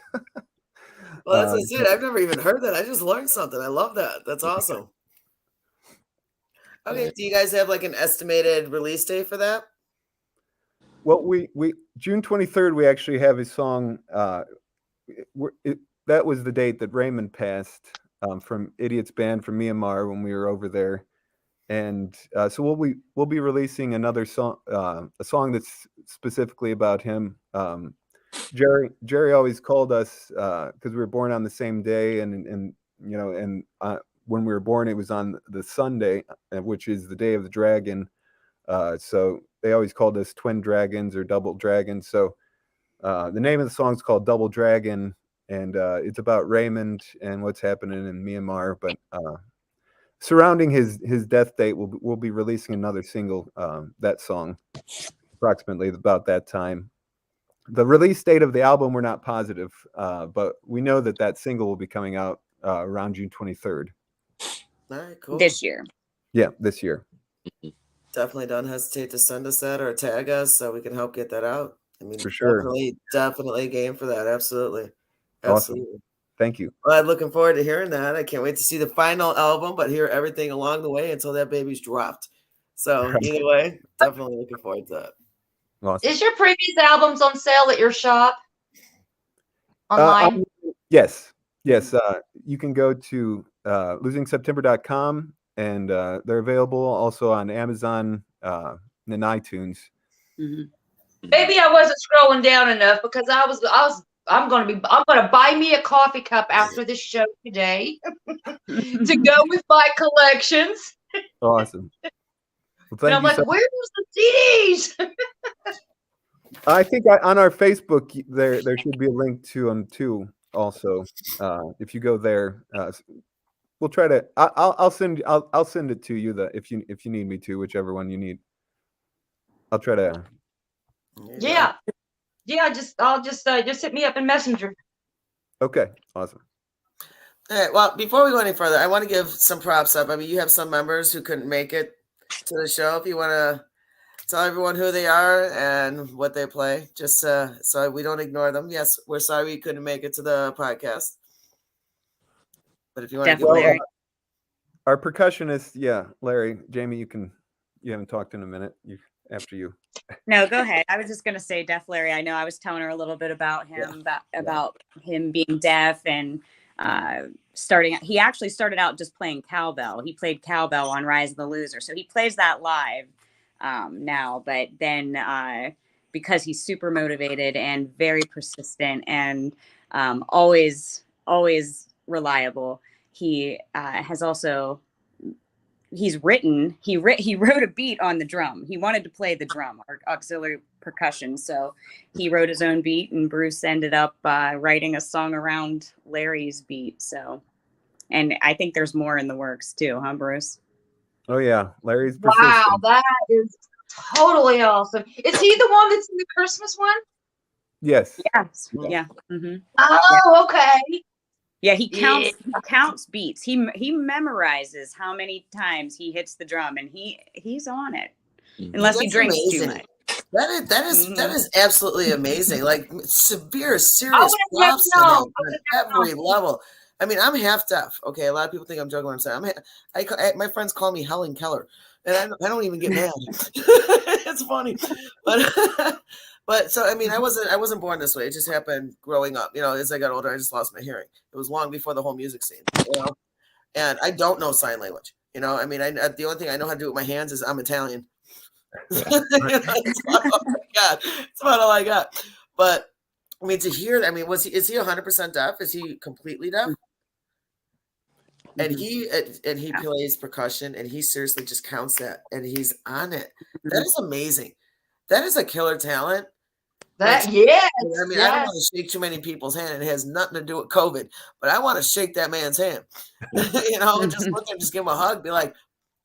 Well, that's it. I've never even heard that. I just learned something. I love that. That's awesome. Okay, do you guys have like an estimated release date for that? Well, we June 23rd, we actually have a song. That was the date that Raymond passed from Idiot's Band from Myanmar when we were over there, and so we'll be releasing another song, a song that's specifically about him. Jerry always called us because we were born on the same day, and when we were born, it was on the Sunday, which is the Day of the Dragon. So they always called us Twin Dragons or Double Dragons. So the name of the song is called Double Dragon, and it's about Raymond and what's happening in Myanmar. But surrounding his death date, we'll be releasing another single, that song, approximately about that time. The release date of the album, we're not positive, but we know that single will be coming out around June 23rd. All right, cool. This year. Yeah, this year. Definitely don't hesitate to send us that or tag us so we can help get that out. I mean, for sure. Definitely game for that. Absolutely. Awesome. Thank you. Well, I'm looking forward to hearing that. I can't wait to see the final album, but hear everything along the way until that baby's dropped. So either way, definitely looking forward to that. Awesome. Is your previous albums on sale at your shop? Online? Yes. You can go to losingseptember.com, and they're available also on Amazon and iTunes. Mm-hmm. Maybe I wasn't scrolling down enough because I'm gonna buy me a coffee cup after this show today to go with my collections. Awesome. Well, and I'm like, where's the CDs? I think on our Facebook there should be a link to them too. Also, if you go there, we'll try to. I'll send it to you if you need me to, whichever one you need. I'll try to. Yeah. I'll just hit me up in Messenger. Okay, awesome. All right. Well, before we go any further, I want to give some props up. I mean, you have some members who couldn't make it to the show. If you want to tell everyone who they are and what they play, just so we don't ignore them. Yes, we're sorry we couldn't make it to the podcast. But if you want to give our percussionist, Larry, Jamie, you can you haven't talked in a minute. After you. No, go ahead. I was just going to say Deaf Larry. I know I was telling her a little bit about him, about him being deaf and he actually started out just playing cowbell. He played cowbell on Rise of the Loser. So he plays that live now, but then because he's super motivated and very persistent and always reliable, he has also he wrote a beat on the drum. He wanted to play the drum or auxiliary percussion. So he wrote his own beat, and Bruce ended up writing a song around Larry's beat. So, and I think there's more in the works too, huh, Bruce? Oh yeah. Larry's persistent. Wow, that is totally awesome. Is he the one that's in the Christmas one? Yes. Yes. Yeah. Mm-hmm. Oh, okay. Yeah, he counts beats. He memorizes how many times he hits the drum, and he's on it. Unless he drinks too much. That is absolutely amazing. Like serious I props to know. him on every level. I mean, I'm half deaf. Okay, a lot of people think I'm juggling. I'm saying my friends call me Helen Keller, and I don't even get mad. It's funny, but so I mean, I wasn't born this way. It just happened growing up. You know, as I got older, I just lost my hearing. It was long before the whole music scene. You know, and I don't know sign language. You know, I mean, the only thing I know how to do with my hands is I'm Italian. It's about all I got. But I mean, to hear that, I mean, is he 100% deaf? Is he completely deaf? And he plays percussion, and he seriously just counts that, and he's on it. That is amazing. That is a killer talent. Yes. I mean, I don't want to shake too many people's hand. It has nothing to do with COVID, but I want to shake that man's hand. You know, just look at him, just give him a hug, be like,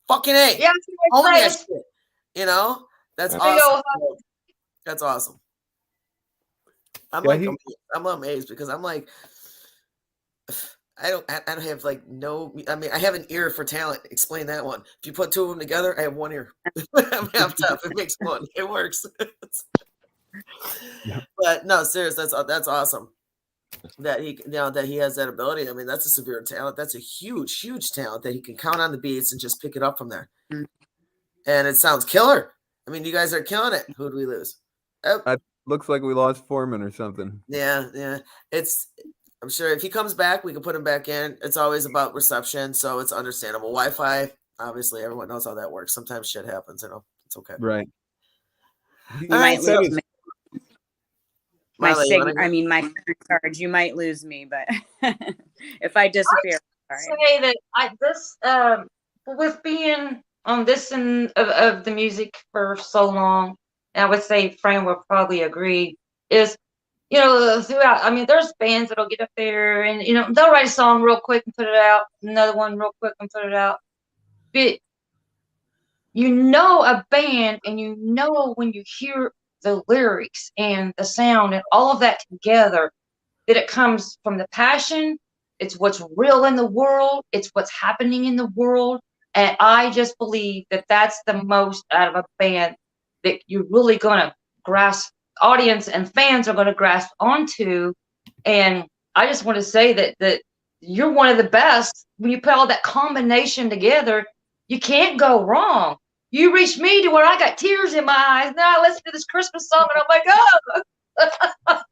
"Fucking A, Yeah, own that shit." You know, that's awesome. That's awesome. I'm amazed because I'm like, I don't have like no. I mean, I have an ear for talent. Explain that one. If you put two of them together, I have one ear. I'm half tough. It makes one. It works. But no, serious. That's awesome. That he has that ability. I mean, that's a severe talent. That's a huge talent that he can count on the beats and just pick it up from there. And it sounds killer. I mean, you guys are killing it. Who do we lose? Oh. It looks like we lost Foreman or something. Yeah. I'm sure if he comes back, we can put him back in. It's always about reception, so it's understandable. Wi-Fi, obviously, everyone knows how that works. Sometimes shit happens, you know. It's okay. Right. You might lose me. My phone charge. You might lose me, but if I disappear, say that with being on this end of the music for so long, and I would say Fran will probably agree, is, you know, throughout, I mean, there's bands that'll get up there and, you know, they'll write a song real quick and put it out, another one real quick and put it out. But you know a band, and you know when you hear the lyrics and the sound and all of that together, that it comes from the passion. It's what's real in the world. It's what's happening in the world. And I just believe that that's the most out of a band that you're really going to grasp, audience and fans are going to grasp onto. And I just want to say that you're one of the best. When you put all that combination together, you can't go wrong. You reached me to where I got tears in my eyes. Now I listen to this Christmas song and I'm like, oh.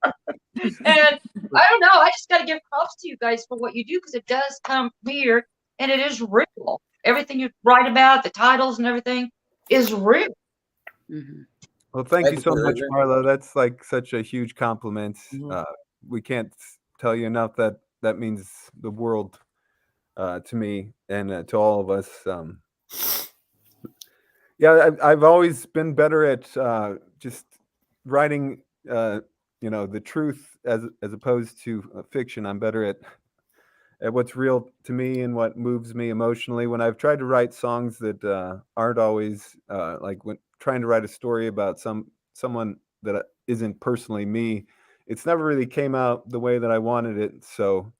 And I don't know. I just got to give props to you guys for what you do, because it does come here and it is real. Everything you write about, the titles and everything is real. Mm-hmm. Well, thank you so much, Marla. That's like such a huge compliment. Mm-hmm. We can't tell you enough that means the world to me and to all of us. Yeah, I've always been better at just writing, you know, the truth as opposed to fiction. I'm better at what's real to me and what moves me emotionally. When I've tried to write songs that aren't always like when trying to write a story about someone that isn't personally me, it's never really came out the way that I wanted it. So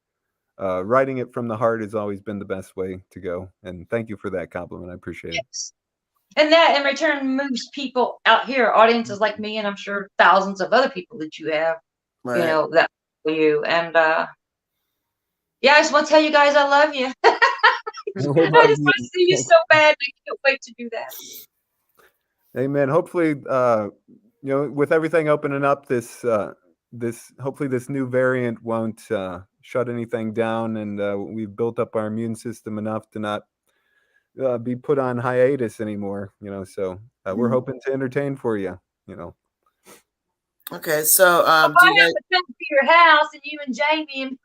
writing it from the heart has always been the best way to go. And thank you for that compliment. I appreciate it. And that in return moves people out here, audiences like me, and I'm sure thousands of other people that you have, you know, that for you. And yeah, I just want to tell you guys I love you. I just want to see you so bad. I can't wait to do that. Amen. Hopefully, with everything opening up, hopefully this new variant won't shut anything down, and we've built up our immune system enough to not be put on hiatus anymore. So we're hoping to entertain for you. Okay, so I do you have guys? to come to your house and you and Jamie and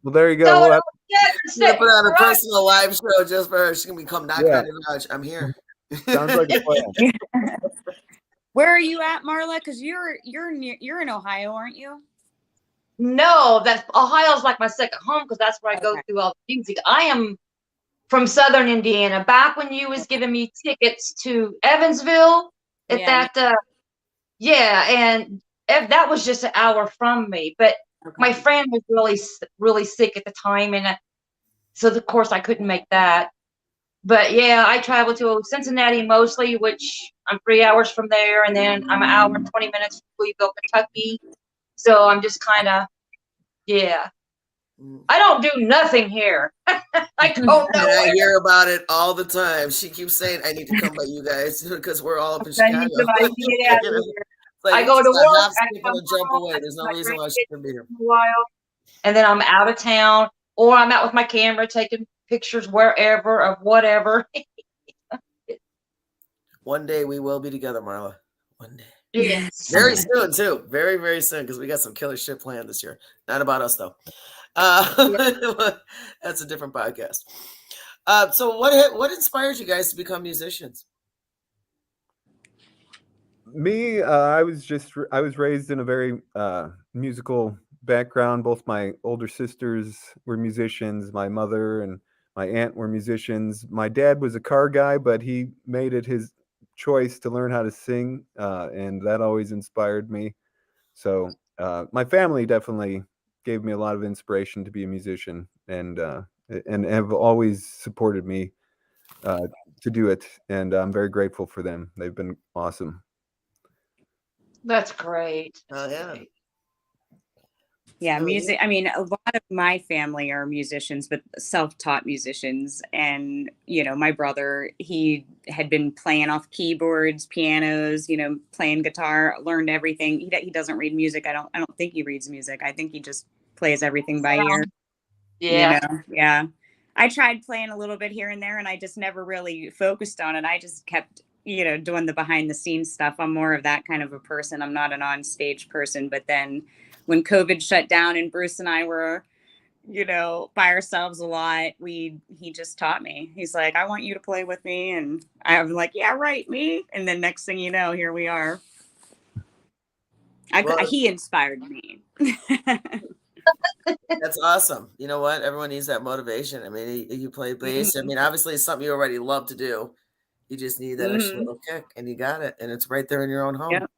Well, there you go. throw We'll it have, all together and We're gonna set put on a right. personal live show just for her. She's gonna come knocking Yeah. on your couch. I'm here. sounds like a plan. Where are you at, Marla? Because you're in Ohio, aren't you? No, that's Ohio's like my second home because that's where I go Okay. through all the music. I am from Southern Indiana. Back when you was giving me tickets to Evansville at Yeah, that, and that was just an hour from me. But okay. my friend was really sick at the time, and so of course I couldn't make that. But yeah, I travel to Cincinnati mostly, which I'm 3 hours from there, and then I'm an hour and 20 minutes from Louisville, Kentucky. So I'm just kind of, yeah. I don't do nothing here. I go And I nowhere. hear about it all the time. She keeps saying, "I need to come by you guys because we're all up in I Chicago." need to get out of here. It's like, I you go just to got work, half I skip come and a jump home, away. I There's see no my reason why she grandkids shouldn't be here. for a while, and then I'm out of town, or I'm out with my camera taking pictures wherever of whatever. One day we will be together, Marla. One day. Yes. Very soon, too. Very, very soon, because we got some killer shit planned this year. Not about us, though. That's a different podcast. So what inspired you guys to become musicians? Me, I was raised in a very musical background. Both my older sisters were musicians. My mother and my aunt were musicians. My dad was a car guy, but he made it his choice to learn how to sing, and that always inspired me. So my family definitely gave me a lot of inspiration to be a musician, and have always supported me to do it. And I'm very grateful for them. They've been awesome. That's great. Oh, yeah. Yeah, So, music. I mean, a lot of my family are musicians, but self-taught musicians. And, my brother, he had been playing off keyboards, pianos, playing guitar, learned everything. He doesn't read music. I don't think he reads music. I think he just plays everything by ear. Yeah. Yeah. I tried playing a little bit here and there, and I just never really focused on it. I just kept, doing the behind the scenes stuff. I'm more of that kind of a person. I'm not an on stage person. But then when COVID shut down and Bruce and I were, by ourselves a lot, he just taught me. He's like, I want you to play with me. And I'm like, yeah, right, me. And then next thing you know, here we are. He inspired me. That's awesome. You know what? Everyone needs that motivation. I mean, you play bass. I mean, obviously, it's something you already love to do. You just need that extra little kick, and you got it. And it's right there in your own home. Yep.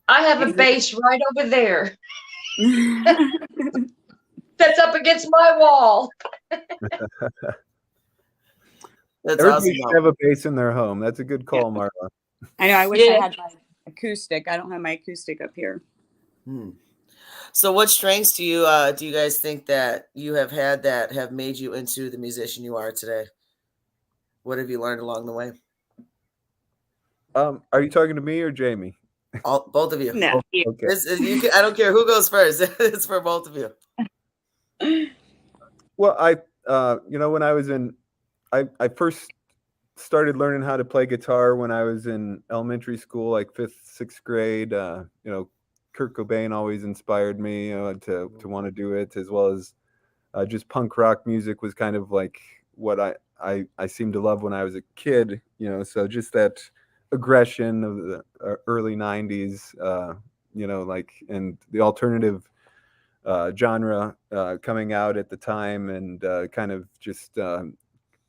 I have a bass right over there. That's up against my wall. That's Everybody awesome. should have a bass in their home. That's a good call, Marla. I know. I wish I had my acoustic. I don't have my acoustic up here. So what strengths do you guys think that you have had that have made you into the musician you are today? What have you learned along the way? Are you talking to me or Jamie? Both of you. No. Okay. I don't care who goes first. It's for both of you. Well, when I was I first started learning how to play guitar when I was in elementary school, like 5th, 6th grade. Kurt Cobain always inspired me to want to do it, as well as just punk rock music was kind of like what I seemed to love when I was a kid. So just that aggression of the early 90s, and the alternative genre coming out at the time, and kind of just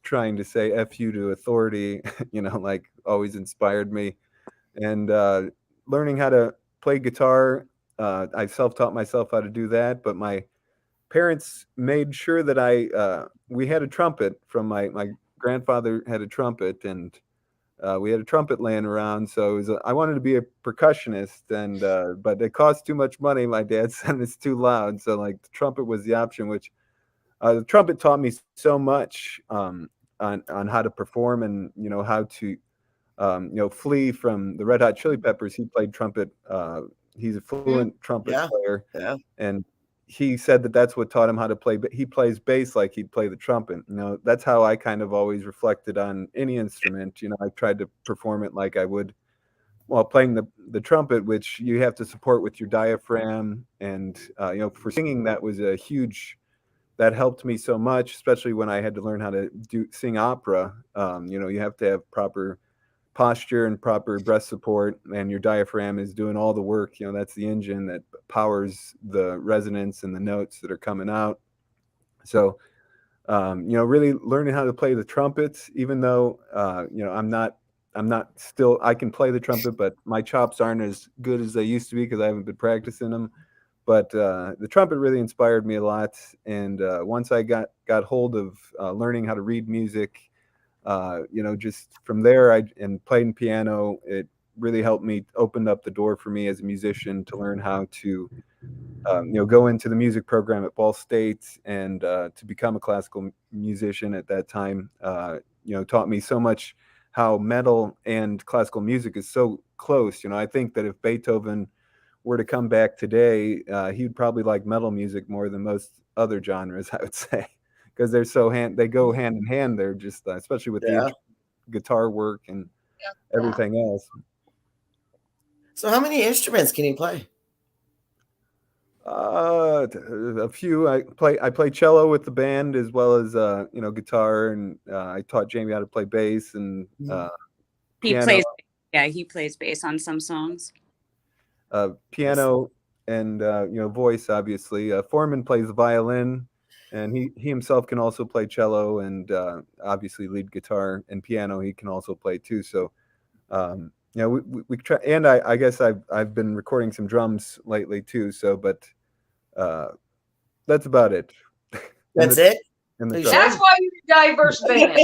trying to say F you to authority, always inspired me. And learning how to play guitar, I self-taught myself how to do that, but my parents made sure that we had a trumpet from my grandfather had a trumpet, and we had a trumpet laying around. So I wanted to be a percussionist, but it cost too much money. My dad said it's too loud. So the trumpet was the option, which the trumpet taught me so much on how to perform, and how to Flea from the Red Hot Chili Peppers, he played trumpet. He's a fluent trumpet player, and he said that that's what taught him how to play. But he plays bass like he'd play the trumpet. That's how I kind of always reflected on any instrument. I tried to perform it like I would while playing the trumpet, which you have to support with your diaphragm. And for singing, that was that helped me so much, especially when I had to learn how to sing opera. You have to have proper posture and proper breath support, and your diaphragm is doing all the work. That's the engine that powers the resonance and the notes that are coming out. So really learning how to play the trumpets, even though I can play the trumpet, but my chops aren't as good as they used to be because I haven't been practicing them. But the trumpet really inspired me a lot. And once I got hold of learning how to read music, just from there, and playing piano, it really helped me, opened up the door for me as a musician to learn how to, go into the music program at Ball State, and to become a classical musician at that time, taught me so much how metal and classical music is so close. I think that if Beethoven were to come back today, he'd probably like metal music more than most other genres, I would say, because they go hand in hand. They're just, especially with the guitar work and everything else. So how many instruments can you play? A few. I play cello with the band, as well as guitar, and I taught Jamie how to play bass and piano. He plays bass on some songs. Piano and voice, obviously. Foreman plays the violin, and he himself can also play cello and obviously lead guitar and piano. He can also play too. So we try, and I guess I've been recording some drums lately too. So, but that's about it. That's it. That's why you're a diverse band.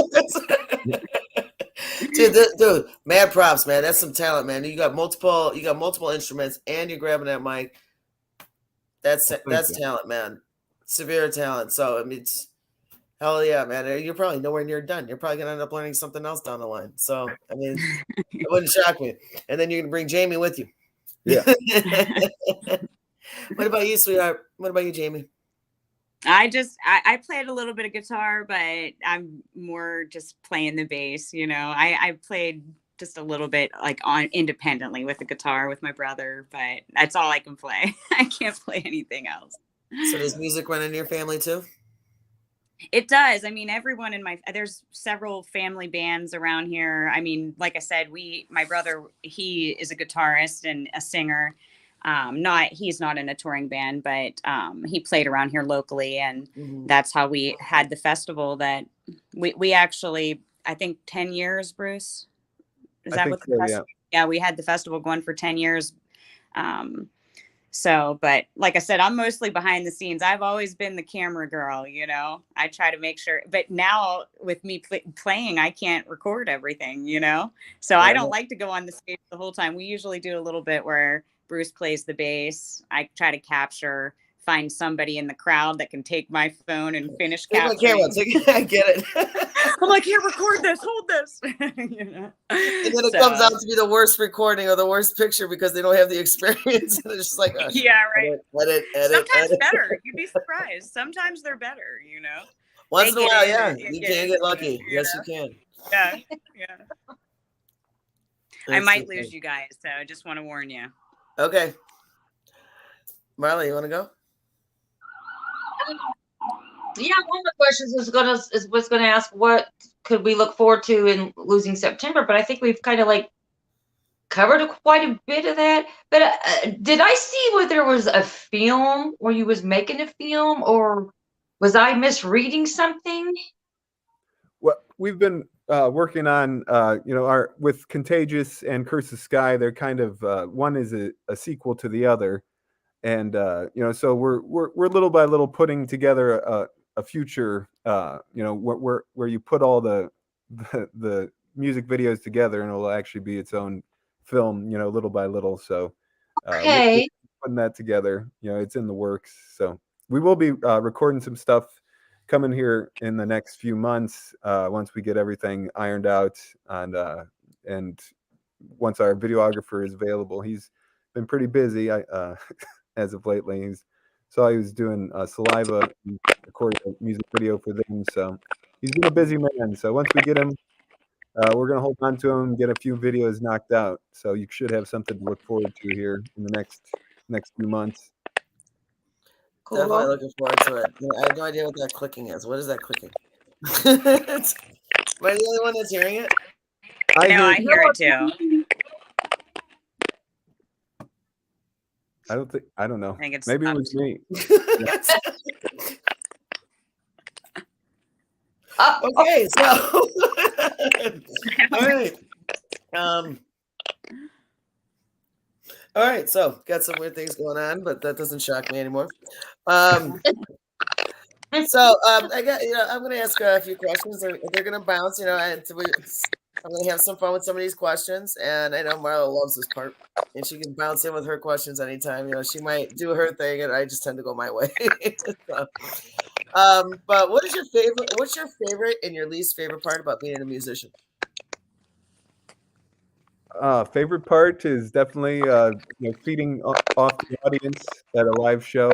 Dude, mad props, man. That's some talent, man. You got multiple instruments, and you're grabbing that mic. That's talent, man. Severe talent. So I mean, it's hell yeah, man. You're probably nowhere near done. You're probably gonna end up learning something else down the line. So I mean, it wouldn't shock me. And then you're gonna bring Jamie with you. Yeah. What about you, sweetheart? What about you, Jamie? I played a little bit of guitar, but I'm more just playing the bass. I played just a little bit independently with the guitar with my brother, but that's all I can play. I can't play anything else. So does music run in your family too? It does. I mean, everyone there's several family bands around here. I mean, like I said, my brother, he is a guitarist and a singer. He's not in a touring band, but he played around here locally, and that's how we had the festival that we actually, I think 10 years, Bruce. Is that what the festival? Yeah, we had the festival going for 10 years. But like I said, I'm mostly behind the scenes. I've always been the camera girl, I try to make sure, but now with me playing, I can't record everything, so I don't like to go on the stage the whole time. We usually do a little bit where Bruce plays the bass. I try to find somebody in the crowd that can take my phone and finish capturing. I get it. I'm like, here, record this, hold this. And then it comes out to be the worst recording or the worst picture because they don't have the experience. And it's just like, oh, yeah, right. Edit. Sometimes better. You'd be surprised. Sometimes they're better, Once in a while, yeah. You can get lucky. Yes, you can. Yeah. I might lose you guys, so I just want to warn you. Okay. Marla, you want to go? Yeah, one of the questions was going to ask what could we look forward to in Losing September, but I think we've kind of covered quite a bit of that. But did I see where there was a film, where you was making a film, or was I misreading something? Well, we've been working on with Contagious and Curse of Sky. They're kind of one is a sequel to the other, and so we're little by little putting together a future, where you put all the music videos together, and it'll actually be its own film, little by little. So we're putting that together. It's in the works. So we will be recording some stuff coming here in the next few months, once we get everything ironed out, and and once our videographer is available, he's been pretty busy. As of lately, he was doing Saliva, and recording a music video for them. So he's been a busy man. So once we get him, we're gonna hold on to him, get a few videos knocked out. So you should have something to look forward to here in the next few months. Definitely looking forward to it. I have no idea what that clicking is. What is that clicking? Am I the only one that's hearing it? I hear it too. I don't know. I think it's Maybe it was me. Okay, so all right. All right, so got some weird things going on, but that doesn't shock me anymore. So I got, I'm going to ask a few questions. They're going to bounce, I'm going to have some fun with some of these questions, and I know Marla loves this part, and she can bounce in with her questions anytime. She might do her thing, and I just tend to go my way. So, but what's your favorite and your least favorite part about being a musician? Favorite part is definitely feeding off the audience at a live show,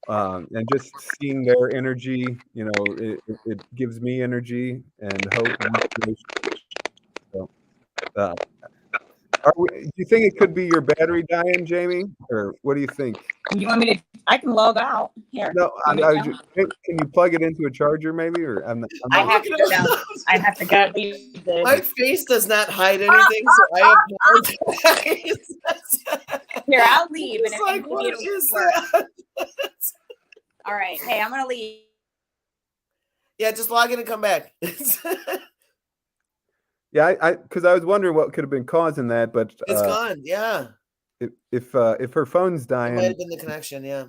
and just seeing their energy. It gives me energy and hope and inspiration. So, do you think it could be your battery dying, Jamie, or what do you think? You want me to? I can log out here. No, can you plug it into a charger, maybe, or I have to go down. I have to go. My face does not hide anything, so I apologize. Here, I'll leave. It's like, what is that? All right. Hey, I'm gonna leave. Yeah, just log in and come back. Yeah, because I was wondering what could have been causing that, but it's gone. Yeah. If her phone's dying, it might have been the connection. Yeah.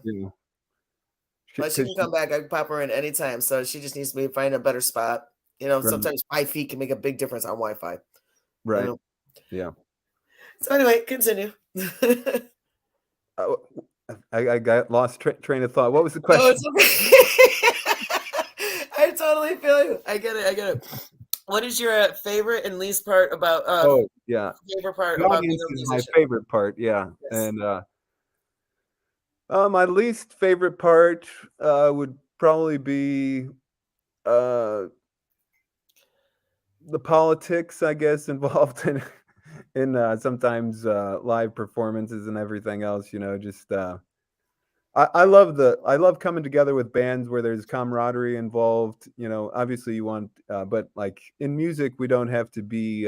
But she can come back. I can pop her in anytime. So she just needs to find a better spot. Sometimes 5 feet can make a big difference on Wi-Fi. Right. Yeah. So anyway, continue. I got lost train of thought. What was the question? I totally feel you. I get it. What is your favorite and least part about? Favorite part about being a musician? My favorite part, yeah. Yes. And my least favorite part would probably be the politics, I guess, involved in sometimes live performances and everything else. I love coming together with bands where there's camaraderie involved. Obviously you want, but like in music, we don't have to be.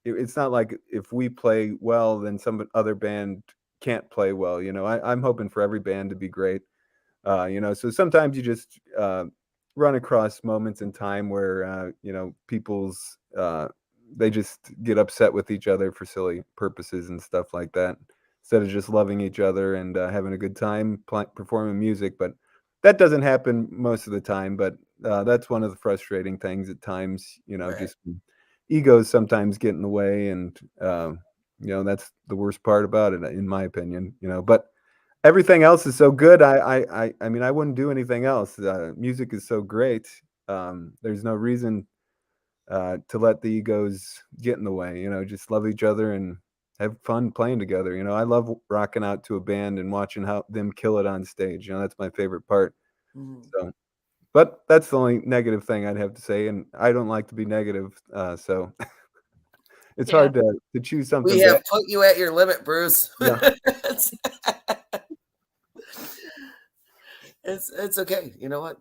It's not like if we play well, then some other band can't play well. I'm hoping for every band to be great. So sometimes you just run across moments in time where people's they just get upset with each other for silly purposes and stuff like that, instead of just loving each other and having a good time performing music. But that doesn't happen most of the time. But that's one of the frustrating things at times. Right. Just egos sometimes get in the way, and that's the worst part about it, in my opinion. But everything else is so good. I mean, I wouldn't do anything else. Music is so great. There's no reason to let the egos get in the way. Just love each other and have fun playing together. I love rocking out to a band and watching how them kill it on stage. That's my favorite part. Mm-hmm. So, but that's the only negative thing I'd have to say. And I don't like to be negative. So it's hard to choose something. We have put you at your limit, Bruce. Yeah. It's okay. You know what?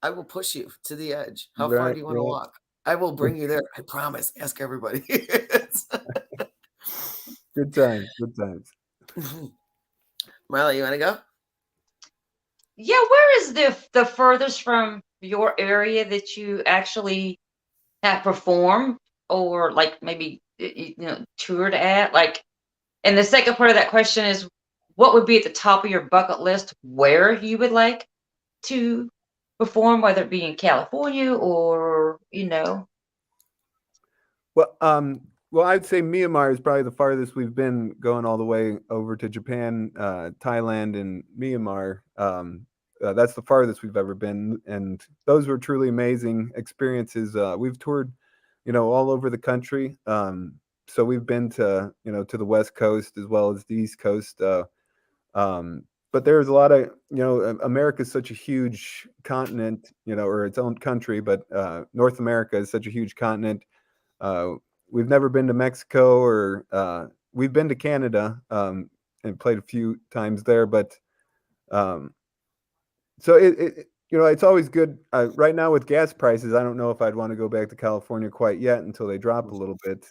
I will push you to the edge. How far do you want to walk? I will bring you there. I promise. Ask everybody. Good times. Marla, you want to go? Yeah, where is the furthest from your area that you actually have performed, or like maybe toured at? Like, and the second part of that question is, what would be at the top of your bucket list where you would like to perform, whether it be in California or Well, I'd say Myanmar is probably the farthest we've been, going all the way over to Japan, Thailand, and Myanmar. That's the farthest we've ever been, and those were truly amazing experiences. We've toured, all over the country. So we've been to, to the West Coast as well as the East Coast. But there's a lot of, America's such a huge continent, or its own country, but North America is such a huge continent. We've never been to Mexico, or we've been to Canada and played a few times there. But so it's always good. Right now with gas prices, I don't know if I'd want to go back to California quite yet until they drop a little bit.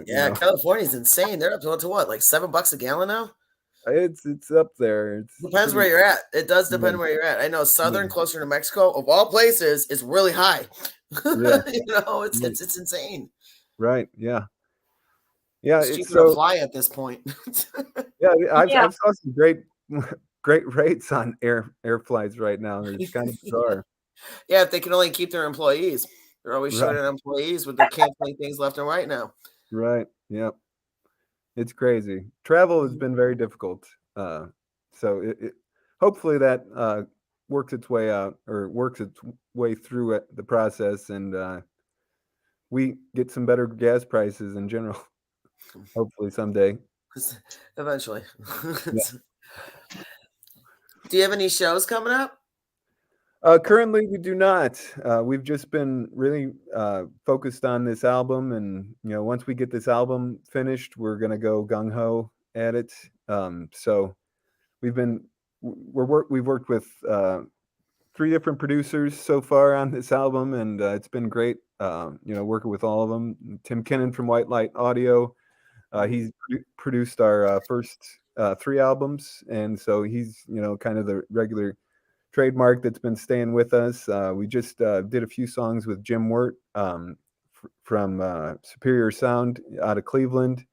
Yeah, California's insane. They're up to what, like $7 a gallon now? It's up there. It's Depends where you're at. It does depend where you're at. I know southern, closer to Mexico, of all places, is really high. Yeah. It's insane. Right. Yeah. Yeah. It's It's cheaper to fly at this point. Yeah, I've saw some great rates on air flights right now. It's kind of bizarre. Yeah, if they can only keep their employees. They're always shorting employees with their canceling things left and right now. Right. Yeah. It's crazy. Travel has been very difficult. So it hopefully that works its way out, or works its way through the process, and we get some better gas prices in general. Hopefully someday. Eventually. Yeah. Do you have any shows coming up? Currently, we do not. We've just been really focused on this album, and once we get this album finished, we're gonna go gung ho at it. So we've worked with 3 different producers so far on this album, and it's been great. Working with all of them. Tim Kinnon from White Light Audio. He's produced our first 3 albums, and so he's kind of the regular trademark that's been staying with us. We just did a few songs with Jim Wirt from Superior Sound out of Cleveland,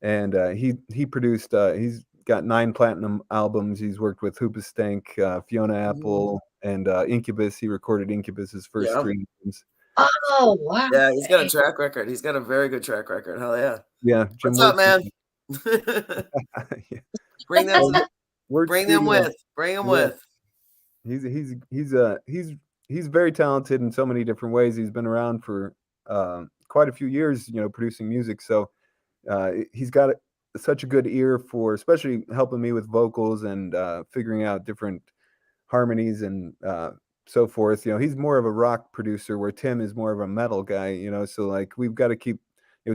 and he produced. He's got 9 platinum albums. He's worked with Hoobastank, Fiona Apple, and Incubus. He recorded Incubus's first 3 albums. Oh, wow. Yeah, he's got a track record. He's got a very good track record. Hell yeah. Yeah. Jim What's up, man? Yeah. Bring them with. He's very talented in so many different ways. He's been around for quite a few years, producing music. So he's got such a good ear for, especially helping me with vocals and figuring out different harmonies and so forth. He's more of a rock producer, where Tim is more of a metal guy. So like we've got to keep.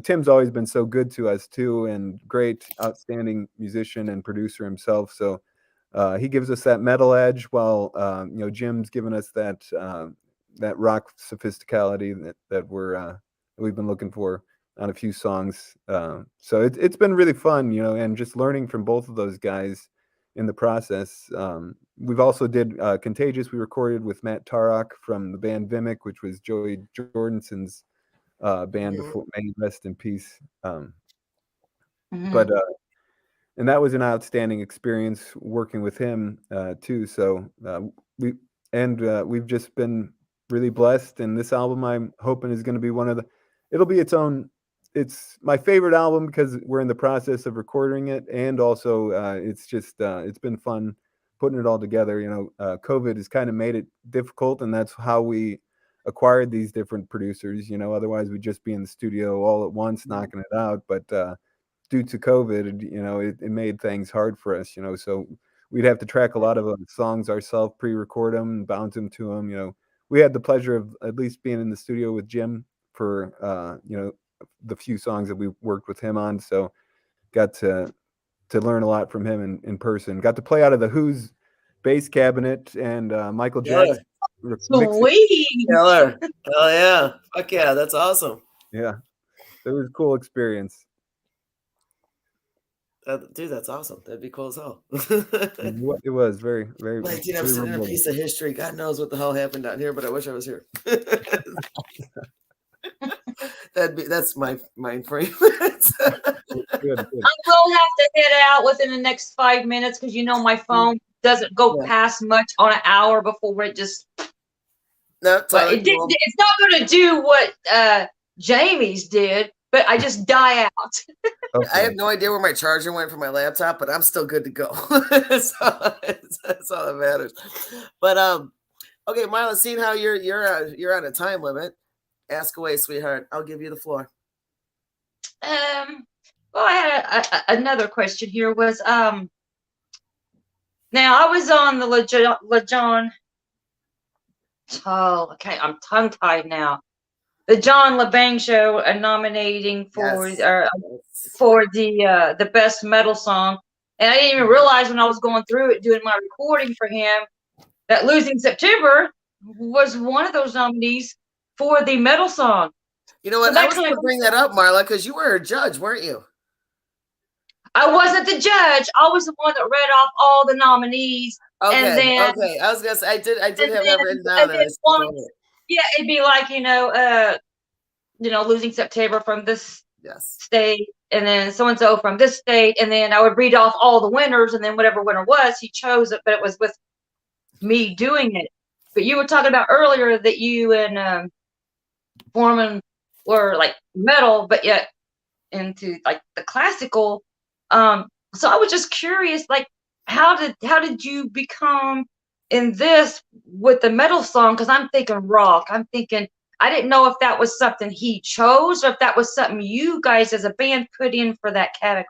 Tim's always been so good to us too, and great, outstanding musician and producer himself. So he gives us that metal edge, while Jim's given us that rock sophisticality that we've been looking for on a few songs. So it's been really fun, and just learning from both of those guys in the process. We've also did Contagious. We recorded with Matt Tarok from the band Vimic, which was Joey Jordenson's band before. May he rest in peace. But and that was an outstanding experience working with him too. So we've just been really blessed, and this album I'm hoping is going to be it'll be its own. It's my favorite album because we're in the process of recording it, and also it's been fun putting it all together. COVID has kind of made it difficult, and that's how we acquired these different producers. Otherwise we'd just be in the studio all at once knocking it out. But due to COVID, it made things hard for us. So we'd have to track a lot of songs ourselves, pre-record them, and bounce them to them. We had the pleasure of at least being in the studio with Jim for the few songs that we worked with him on. So got to learn a lot from him in person. Got to play out of the Who's bass cabinet and Michael Jackson. Sweet. Killer. Hell yeah. Fuck yeah. That's awesome. Yeah. It was a cool experience. Dude, that's awesome. That'd be cool as hell. It was very, very. Like, dude, I'm sitting in a piece of history. God knows what the hell happened down here, but I wish I was here. That's my mind frame. Good. I will have to head out within the next 5 minutes because my phone doesn't go past much on an hour before it just. No, it's not going to do what Jamie's did, but I just die out. Okay. I have no idea where my charger went for my laptop, but I'm still good to go. That's all that matters. But okay, Marla, seeing how you're on a time limit, Ask away, sweetheart. I'll give you the floor. Well, I had another question here. Was now I was on the LeJohn. Oh, okay, I'm tongue tied now. The John LeBang show, nominating for Yes. for the best metal song, and I didn't even realize when I was going through it doing my recording for him that "Losing September" was one of those nominees for the metal song. You know what? So I was going to bring that up, Marla, because you were a judge, weren't you? I wasn't the judge. I was the one that read off all the nominees. Okay. And then, okay. I was going to say, I did have that written down. And then yeah, it'd be like, Losing September from this state, and then so-and-so from this state. And then I would read off all the winners, and then whatever winner was, he chose it, but it was with me doing it. But you were talking about earlier that you and Foreman were like metal, but yet into like the classical. So I was just curious, like, how did you become in this with the metal song? Because I'm thinking rock. I didn't know if that was something he chose or if that was something you guys as a band put in for that category.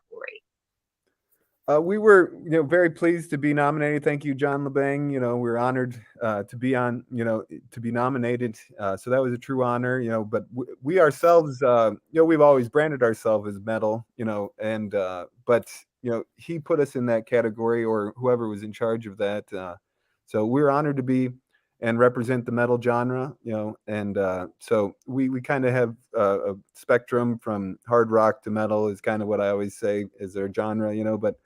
We were, very pleased to be nominated. Thank you, John LeBang. We're honored to be on, to be nominated. So that was a true honor, but we ourselves, we've always branded ourselves as metal, but he put us in that category, or whoever was in charge of that. So we're honored to be and represent the metal genre, and so we kind of have a spectrum from hard rock to metal is kind of what I always say is our genre, but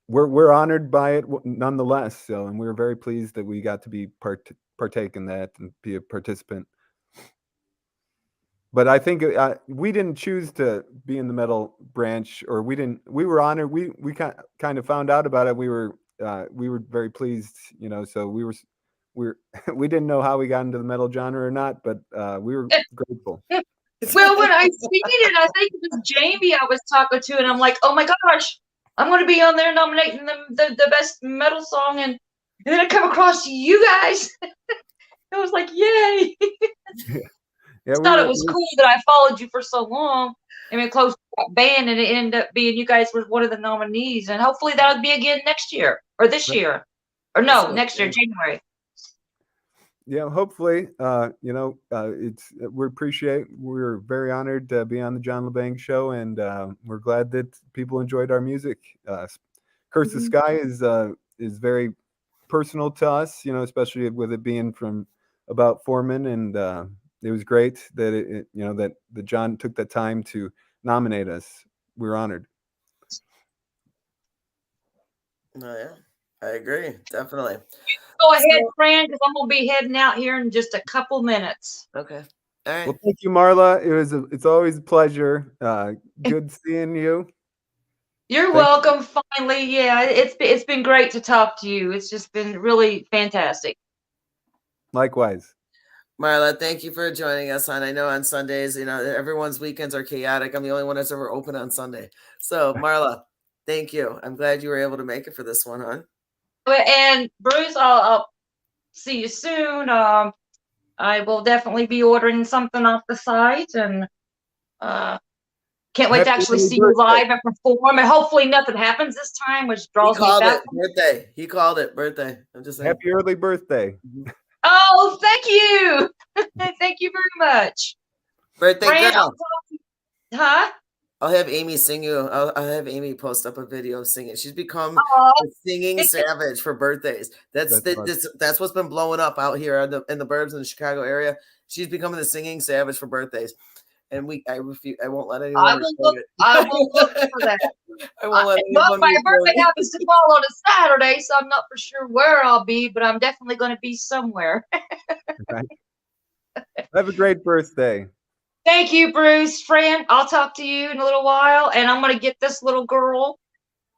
we're honored by it nonetheless. So, and we're very pleased that we got to be partake in that and be a participant. But I think we didn't choose to be in the metal branch, or we were honored. We kind of found out about it. We were very pleased, so we didn't know how we got into the metal genre or not, but we were grateful. Well, when I seen it, I think it was Jamie I was talking to, and I'm like, oh my gosh, I'm going to be on there nominating the best metal song, and then I come across you guys. I was like, yay! Yeah, I thought it was cool that I followed you for so long. I mean, close to that band, and it ended up being you guys were one of the nominees, and hopefully that'll be again next year or this year, or no, next year, January. Yeah, hopefully, we're very honored to be on the John LeBang show, and we're glad that people enjoyed our music. Curse the Sky is very personal to us, especially with it being from about Foreman, and it was great that that John took the time to nominate us. We're honored. Oh yeah, I agree, definitely. Go ahead, Fran, because I'm gonna be heading out here in just a couple minutes. Okay. All right. Well, thank you, Marla. It's always a pleasure. Good seeing you. You're welcome. Finally, yeah, it's been great to talk to you. It's just been really fantastic. Likewise. Marla, thank you for joining us I know on Sundays, everyone's weekends are chaotic. I'm the only one that's ever open on Sunday. So Marla, thank you. I'm glad you were able to make it for this one, hon. And Bruce, I'll see you soon. I will definitely be ordering something off the site, and can't wait to actually see you live and perform. And hopefully nothing happens this time, which draws me back. Birthday. He called it birthday. I'm just saying. Happy early birthday. Oh, thank you. Thank you very much. Birthday girl. Huh? I'll have Amy sing you. I'll have Amy post up a video of singing. She's become a singing savage for birthdays. That's what's been blowing up out here in the burbs in the Chicago area. She's becoming the singing savage for birthdays. And I refuse. I won't let anyone. I will look for that. I won't let anyone. My birthday happens to fall on a Saturday, so I'm not for sure where I'll be, but I'm definitely going to be somewhere. Right. Have a great birthday. Thank you, Bruce. Fran, I'll talk to you in a little while, and I'm going to get this little girl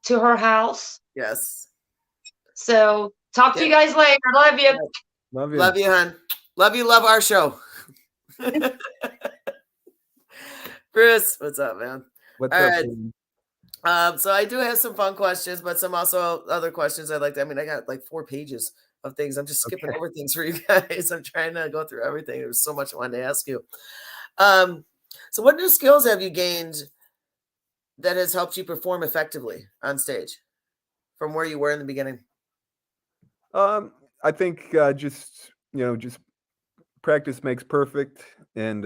to her house. Yes. So talk to you guys later. Love you. Love you. Love you, hon. Love you. Love our show. Bruce, what's up, man? What's All up? right. So I do have some fun questions, but some also other questions I'd like to. I got like 4 pages of things. I'm just skipping over things for you guys. I'm trying to go through everything. There's so much I wanted to ask you. So what new skills have you gained that has helped you perform effectively on stage from where you were in the beginning? I think just practice makes perfect, and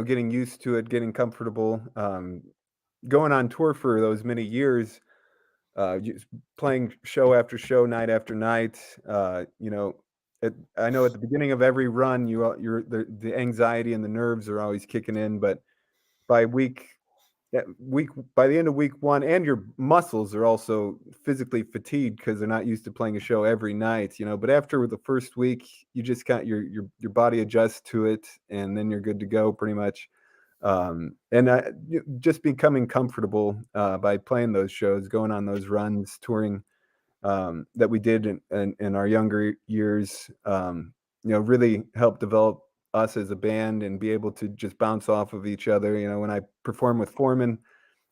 getting used to it, getting comfortable, going on tour for those many years, just playing show after show, night after night. I know at the beginning of every run, the anxiety and the nerves are always kicking in, but by by the end of week one, and your muscles are also physically fatigued because they're not used to playing a show every night, but after the first week, you just got your body adjusts to it, and then you're good to go pretty much. Just becoming comfortable by playing those shows, going on those runs, touring that we did in our younger years, really helped develop us as a band and be able to just bounce off of each other. When I perform with Foreman,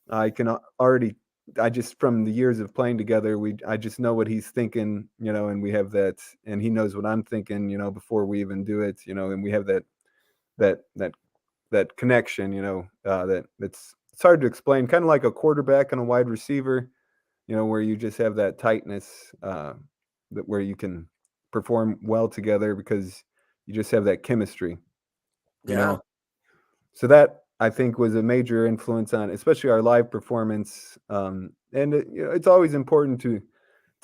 from the years of playing together, I just know what he's thinking, and we have that, and he knows what I'm thinking, before we even do it, and we have that connection, it's hard to explain, kind of like a quarterback and a wide receiver, where you just have that tightness, where you can perform well together because you just have that chemistry, So that, I think, was a major influence on especially our live performance. And it's always important to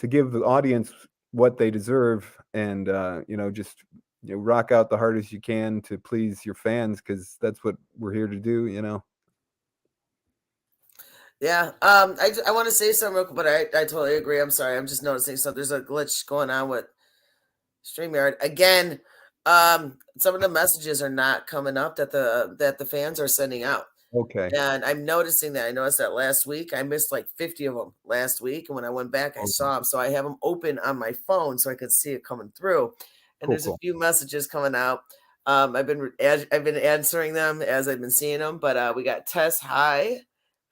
give the audience what they deserve, and just rock out the hardest you can to please your fans, because that's what we're here to do. Yeah. I want to say something real quick, but I totally agree. I'm sorry. I'm just noticing something. There's a glitch going on with StreamYard again. Some of the messages are not coming up that the fans are sending out. Okay. And I'm noticing that. I noticed that last week. I missed like 50 of them last week, and when I went back, I saw them. So I have them open on my phone so I could see it coming through. And there's a few messages coming out. I've been answering them as I've been seeing them. But we got Tess. Hi,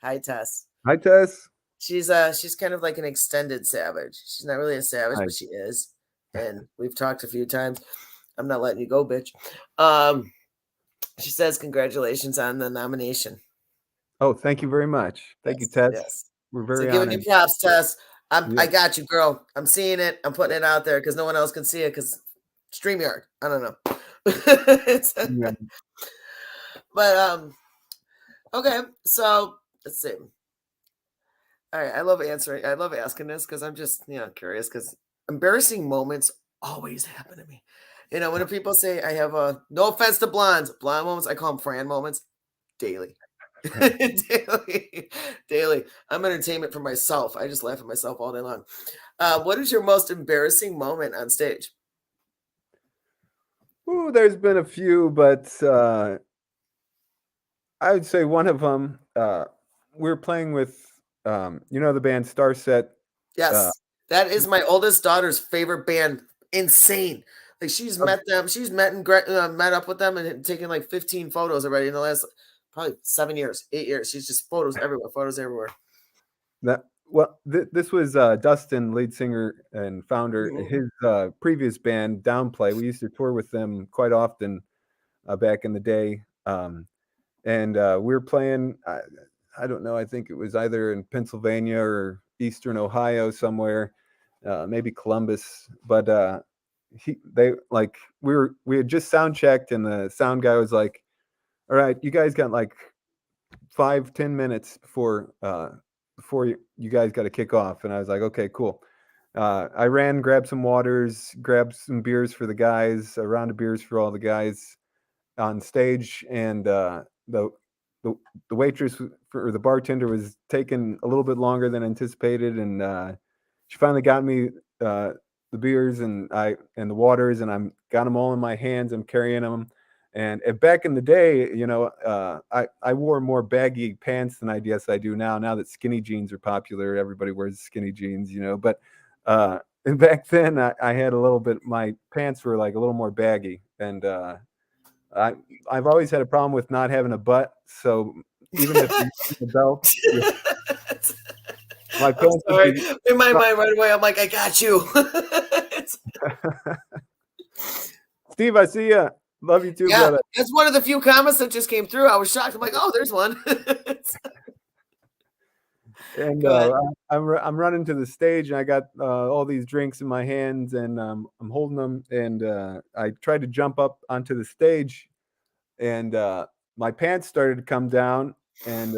Tess. Hi, Tess. She's kind of like an extended savage. She's not really a savage, but she is. And we've talked a few times. I'm not letting you go, bitch. She says congratulations on the nomination. Oh, thank you very much. Thank you, Tess. Yes. We're very giving you props, Tess. I got you, girl. I'm seeing it. I'm putting it out there because no one else can see it because StreamYard. I don't know. But okay. So let's see. All right. I love asking this because I'm just curious, because embarrassing moments always happen to me. When people say I have no offense to blonde moments, I call them Fran moments daily. daily. I'm entertainment for myself. I just laugh at myself all day long. What is your most embarrassing moment on stage? Ooh, there's been a few, but I would say one of them, we're playing with, the band Starset. Yes, that is my oldest daughter's favorite band. Insane. Like she's met them. She's met up with them and taken like 15 photos already in the last probably 8 years. She's just photos everywhere. This was Dustin, lead singer and founder. His previous band, Downplay. We used to tour with them quite often back in the day. And we were playing, I don't know, I think it was either in Pennsylvania or Eastern Ohio somewhere, maybe Columbus. But we had just sound checked, and the sound guy was like, "All right, you guys got like 5-10 minutes before you guys got to kick off." And I was like, "Okay, cool." I ran, grabbed some waters, grabbed some beers for the guys, a round of beers for all the guys on stage, and the waitress or the bartender was taking a little bit longer than anticipated, and she finally got me the beers and the waters, and I'm got them all in my hands. I'm carrying them. And back in the day, I wore more baggy pants than I guess I do now. Now that skinny jeans are popular, everybody wears skinny jeans, But and back then, I had a little bit. My pants were like a little more baggy, and I've always had a problem with not having a butt. So even if you use the belt, my pants. In my mind, right away, I'm like, I got you. Steve, I see ya. Love you too, Yeah, brother. that's one of the few comments that just came through. I was shocked. I'm like, oh, there's one. And Go ahead. I'm running to the stage, and I got all these drinks in my hands, and I'm holding them, and I tried to jump up onto the stage, and my pants started to come down, and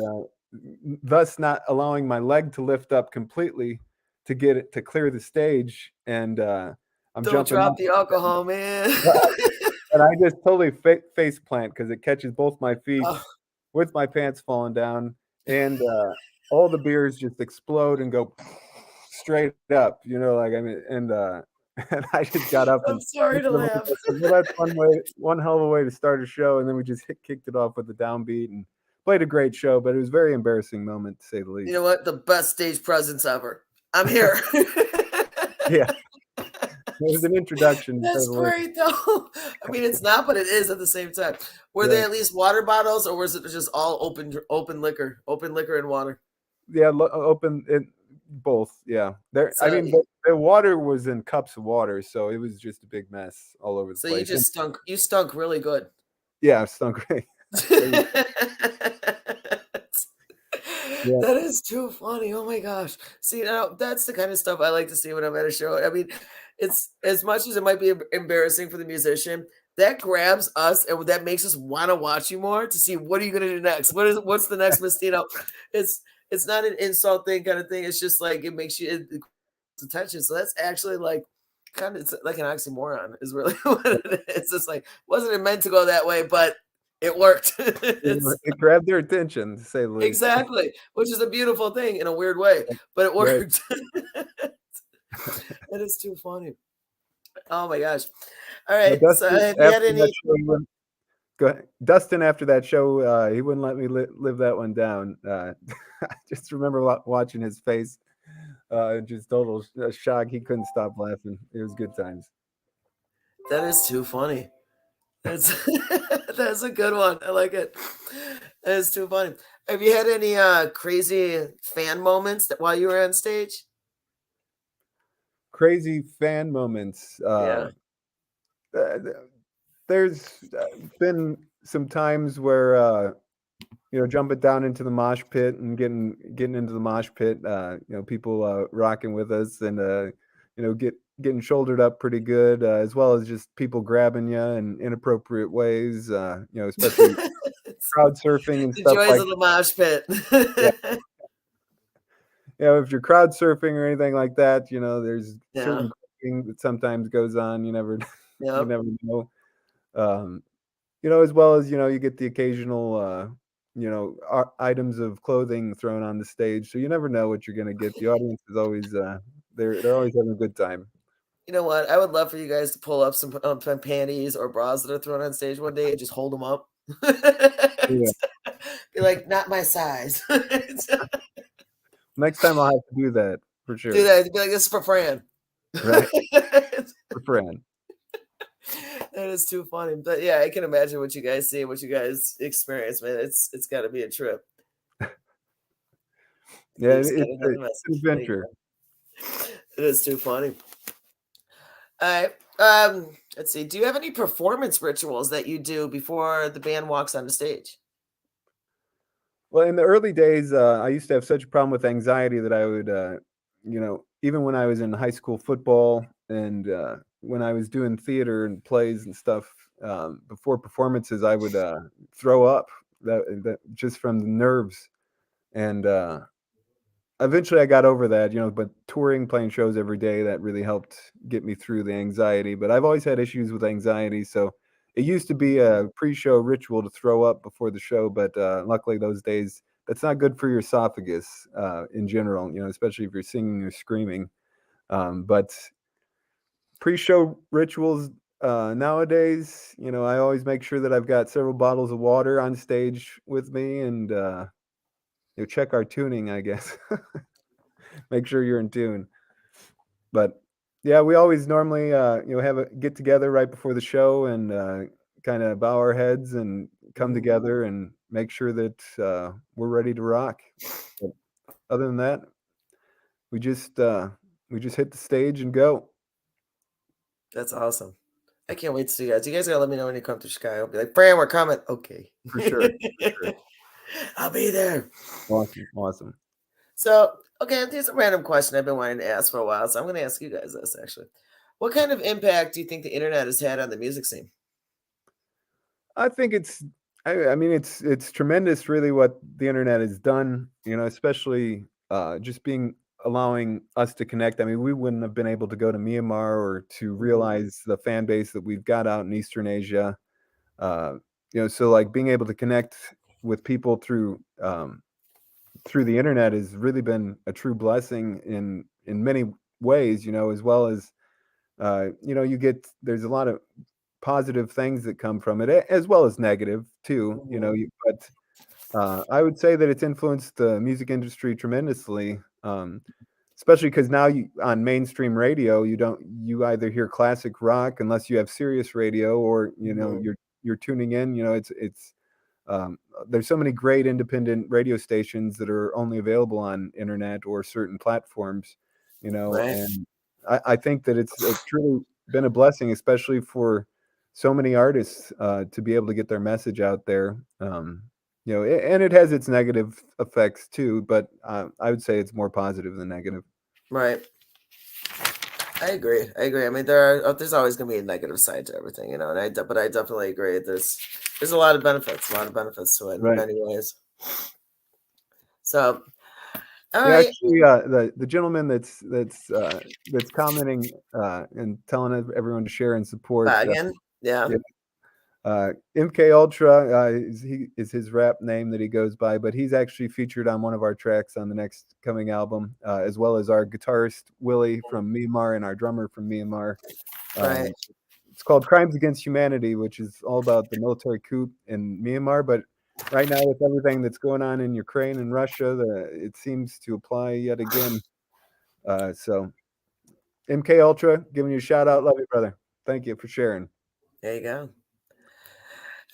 thus not allowing my leg to lift up completely to get it to clear the stage, and I'm Don't jumping drop up, the alcohol, man. and I just totally face plant because it catches both my feet Oh, with my pants falling down, and all the beers just explode and go straight up, like I mean, and and I just got up I'm and sorry to I laugh. said, well, that's one hell of a way to start a show, and then we just kicked it off with a downbeat and played a great show, but it was a very embarrassing moment to say the least. You know what? The best stage presence ever. I'm here. Yeah, it was an introduction. To say That's the least. great, though. I mean, it's not, but it is at the same time. Were Yeah. they at least water bottles, or was it just all open liquor and water? Yeah, open it both. Yeah, there. I So, mean, the water was in cups of water, so it was just a big mess all over the so you place. just stunk. You stunk really good. Yeah, it stunk great. Yeah. That is too funny. Oh my gosh. See, now that's the kind of stuff I like to see when I'm at a show. I mean, it's as much as it might be embarrassing for the musician, that grabs us and that makes us want to watch you more to see what are you going to do next? What's the next Mistino? It's not an insult thing kind of thing. It's just like it makes you it attention. So that's actually like kind of it's like an oxymoron is really what it is. It's just like wasn't it meant to go that way, but it worked. It grabbed their attention, to say the least. Exactly, which is a beautiful thing in a weird way, but it Right. worked. That is too funny. Oh my gosh. All right. Now, So Dustin, have you had after any? that show, go ahead. Dustin, after that show, he wouldn't let me live that one down. I just remember watching his face, just total shock. He couldn't stop laughing. It was good times. That is too funny. That's that's a good one. I like it. That is too funny. Have you had any crazy fan moments that while you were on stage? Crazy fan moments. Yeah. There's been some times where jumping down into the mosh pit and getting into the mosh pit, people rocking with us and getting shouldered up pretty good, as well as just people grabbing you in inappropriate ways, especially crowd surfing and The stuff joys like of the mosh pit. if you're crowd surfing or anything like that, there's Yeah. certain thing that sometimes goes on. You never Yep. know. As well as you get the occasional items of clothing thrown on the stage, so you never know what you're gonna get. The audience is always they're always having a good time. You know what? I would love for you guys to pull up some panties or bras that are thrown on stage one day and just hold them up. Yeah. Be like, not my size. Next time I'll have to do that for sure. Do that. Be like, this is for Fran. Right. For Fran. That is too funny. But yeah, I can imagine what you guys see, what you guys experience, man. It's got to be a trip. Yeah, it's an adventure. It is too funny. All right. Let's see. Do you have any performance rituals that you do before the band walks on the stage? Well, in the early days, I used to have such a problem with anxiety that I would, even when I was in high school football and when I was doing theater and plays and stuff, before performances, I would throw up that just from the nerves. And eventually I got over that, but touring, playing shows every day, that really helped get me through the anxiety. But I've always had issues with anxiety, so it used to be a pre-show ritual to throw up before the show, but luckily those days, that's not good for your esophagus in general, especially if you're singing or screaming. But pre-show rituals nowadays, I always make sure that I've got several bottles of water on stage with me and check our tuning, I guess. Make sure you're in tune. But yeah, we always normally have a get together right before the show and kind of bow our heads and come together and make sure that we're ready to rock. But other than that, we just hit the stage and go. That's awesome. I can't wait to see you guys. You guys gotta let me know when you come to Chicago. I'll be like, Fran, we're coming. Okay. For sure. For sure. I'll be there. Awesome. So, okay, here's a random question I've been wanting to ask for a while. So I'm going to ask you guys this actually. What kind of impact do you think the internet has had on the music scene? I think I mean, it's tremendous, really, what the internet has done. Especially just allowing us to connect. I mean, we wouldn't have been able to go to Myanmar or to realize the fan base that we've got out in Eastern Asia. So like being able to connect with people through the internet has really been a true blessing in many ways. As well as there's a lot of positive things that come from it, as well as negative too. But I would say that it's influenced the music industry tremendously, especially because now on mainstream radio, you either hear classic rock unless you have Sirius radio, or you're tuning in. It's there's so many great independent radio stations that are only available on internet or certain platforms. Right. And I think that it's truly been a blessing, especially for so many artists to be able to get their message out there. And it has its negative effects too, but I would say it's more positive than negative. Right. I agree. I mean, there's always going to be a negative side to everything, but I definitely agree. There's a lot of benefits to it in many ways. So, all right. Actually, the gentleman that's commenting and telling everyone to share and support. Again, yeah. MK Ultra is his rap name that he goes by, but he's actually featured on one of our tracks on the next coming album, as well as our guitarist Willie from Myanmar and our drummer from Myanmar. Right. It's called Crimes Against Humanity, which is all about the military coup in Myanmar. But right now, with everything that's going on in Ukraine and Russia, it seems to apply yet again. So MK Ultra, giving you a shout out. Love you, brother. Thank you for sharing. There you go.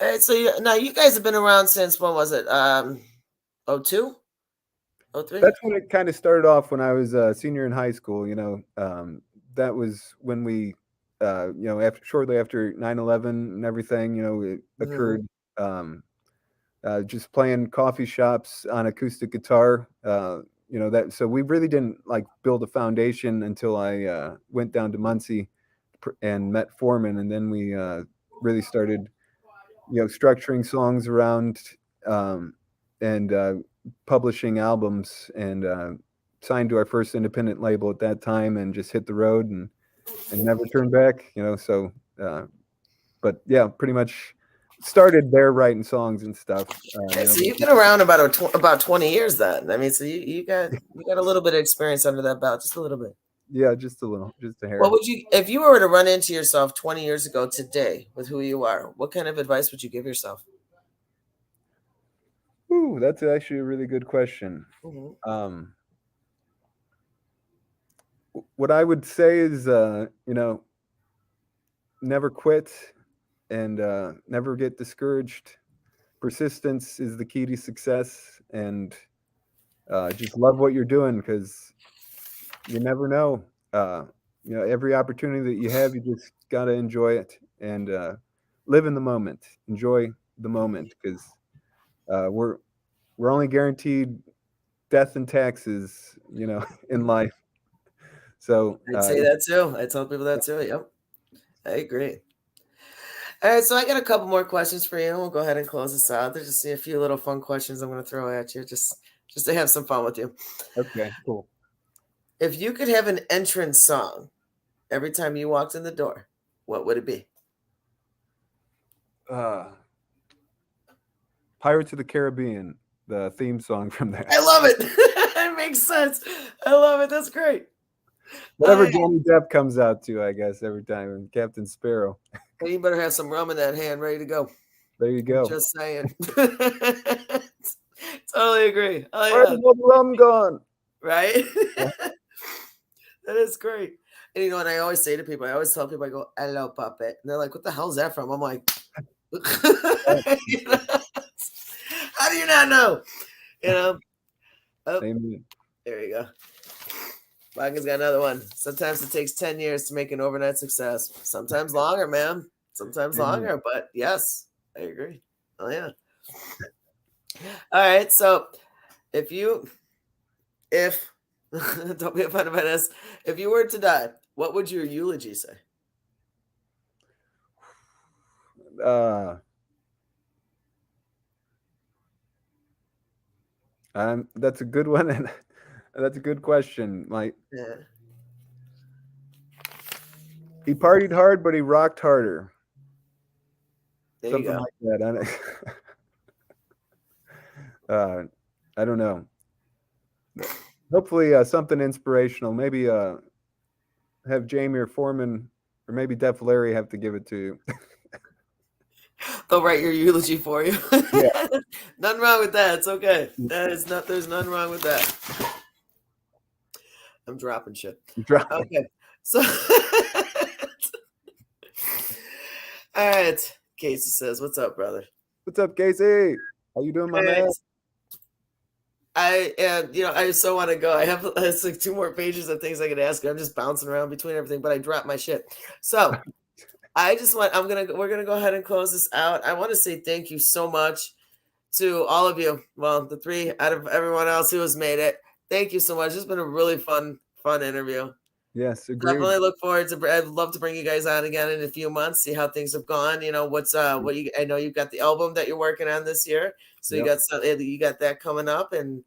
All right, so now you guys have been around since, when was it? 02? 03? That's when it kind of started off when I was a senior in high school. That was when we, shortly after 9/11 and everything, it occurred. Just playing coffee shops on acoustic guitar. So we really didn't build a foundation until I went down to Muncie and met Foreman, and then we really started structuring songs around and publishing albums, and signed to our first independent label at that time, and just hit the road and never turned back. But yeah, pretty much started there writing songs and stuff. So you've been around about 20 years then. I mean, so you got a little bit of experience under that belt, just a little bit. Yeah, just a little, just a hair. What would you, if you were to run into yourself 20 years ago today with who you are, what kind of advice would you give yourself? Ooh, that's actually a really good question. What I would say is, never quit and never get discouraged. Persistence is the key to success, and just love what you're doing, because you never know. Every opportunity that you have, you just got to enjoy it and live in the moment. Enjoy the moment, because we're only guaranteed death and taxes, in life. So I'd say that too. I tell people that too. Yep, I agree. All right, so I got a couple more questions for you. We'll go ahead and close this out. There's just a few little fun questions I'm going to throw at you, just to have some fun with you. Okay, cool. If you could have an entrance song every time you walked in the door, what would it be? Pirates of the Caribbean, the theme song from there. I love it. It makes sense. I love it. That's great. Whatever Johnny Depp comes out to, I guess, every time, and Captain Sparrow. You better have some rum in that hand ready to go. There you go. Just saying. Totally agree. Oh, yeah. Where's the rum gone? Right? That is great. And and I always say to people, I always tell people, I go, hello, puppet. And they're like, what the hell is that from? I'm like, how do you not know? Amen. There you go. Baca's got another one. Sometimes it takes 10 years to make an overnight success. Sometimes longer, man. Sometimes longer, but yes, I agree. Oh, yeah. All right. So if don't be offended by this, if you were to die, what would your eulogy say? That's a good one, and that's a good question. Like, Yeah. he partied hard, but he rocked harder. There Something you go. like that. I don't know. Hopefully, something inspirational. Maybe have Jamie or Foreman, or maybe Def Larry have to give it to you. They'll write your eulogy for you. Yeah. Nothing wrong with that. It's okay. There's nothing wrong with that. I'm dropping shit. Okay. So all right. Casey says, "What's up, brother?" What's up, Casey? How you doing, my man? I so want to go. I have it's like 2 more pages of things I could ask. I'm just bouncing around between everything, but I dropped my shit. So we're gonna go ahead and close this out. I want to say thank you so much to all of you. Well, the 3 out of everyone else who has made it. Thank you so much. It's been a really fun interview. Yes, agreed. Definitely look forward to. I'd love to bring you guys on again in a few months. See how things have gone. You know I know you've got the album that you're working on this year, so you got that coming up, and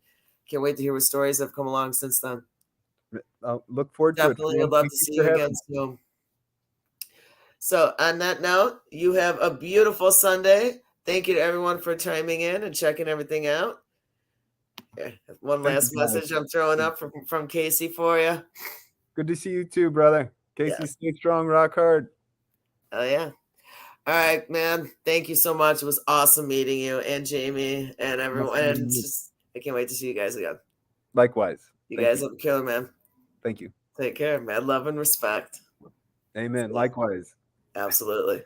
can't wait to hear what stories have come along since then. I'll look forward to it. Definitely would love to see you again soon. So on that note, you have a beautiful Sunday. Thank you to everyone for chiming in and checking everything out. Okay. One last message I'm throwing up from Casey for you. Good to see you too, brother. Casey, stay strong, rock hard. Oh, yeah. All right, man. Thank you so much. It was awesome meeting you and Jamie and everyone. And I can't wait to see you guys again. Likewise. You guys are killer, man. Thank you. Take care. Mad love and respect. Amen. Likewise. Absolutely.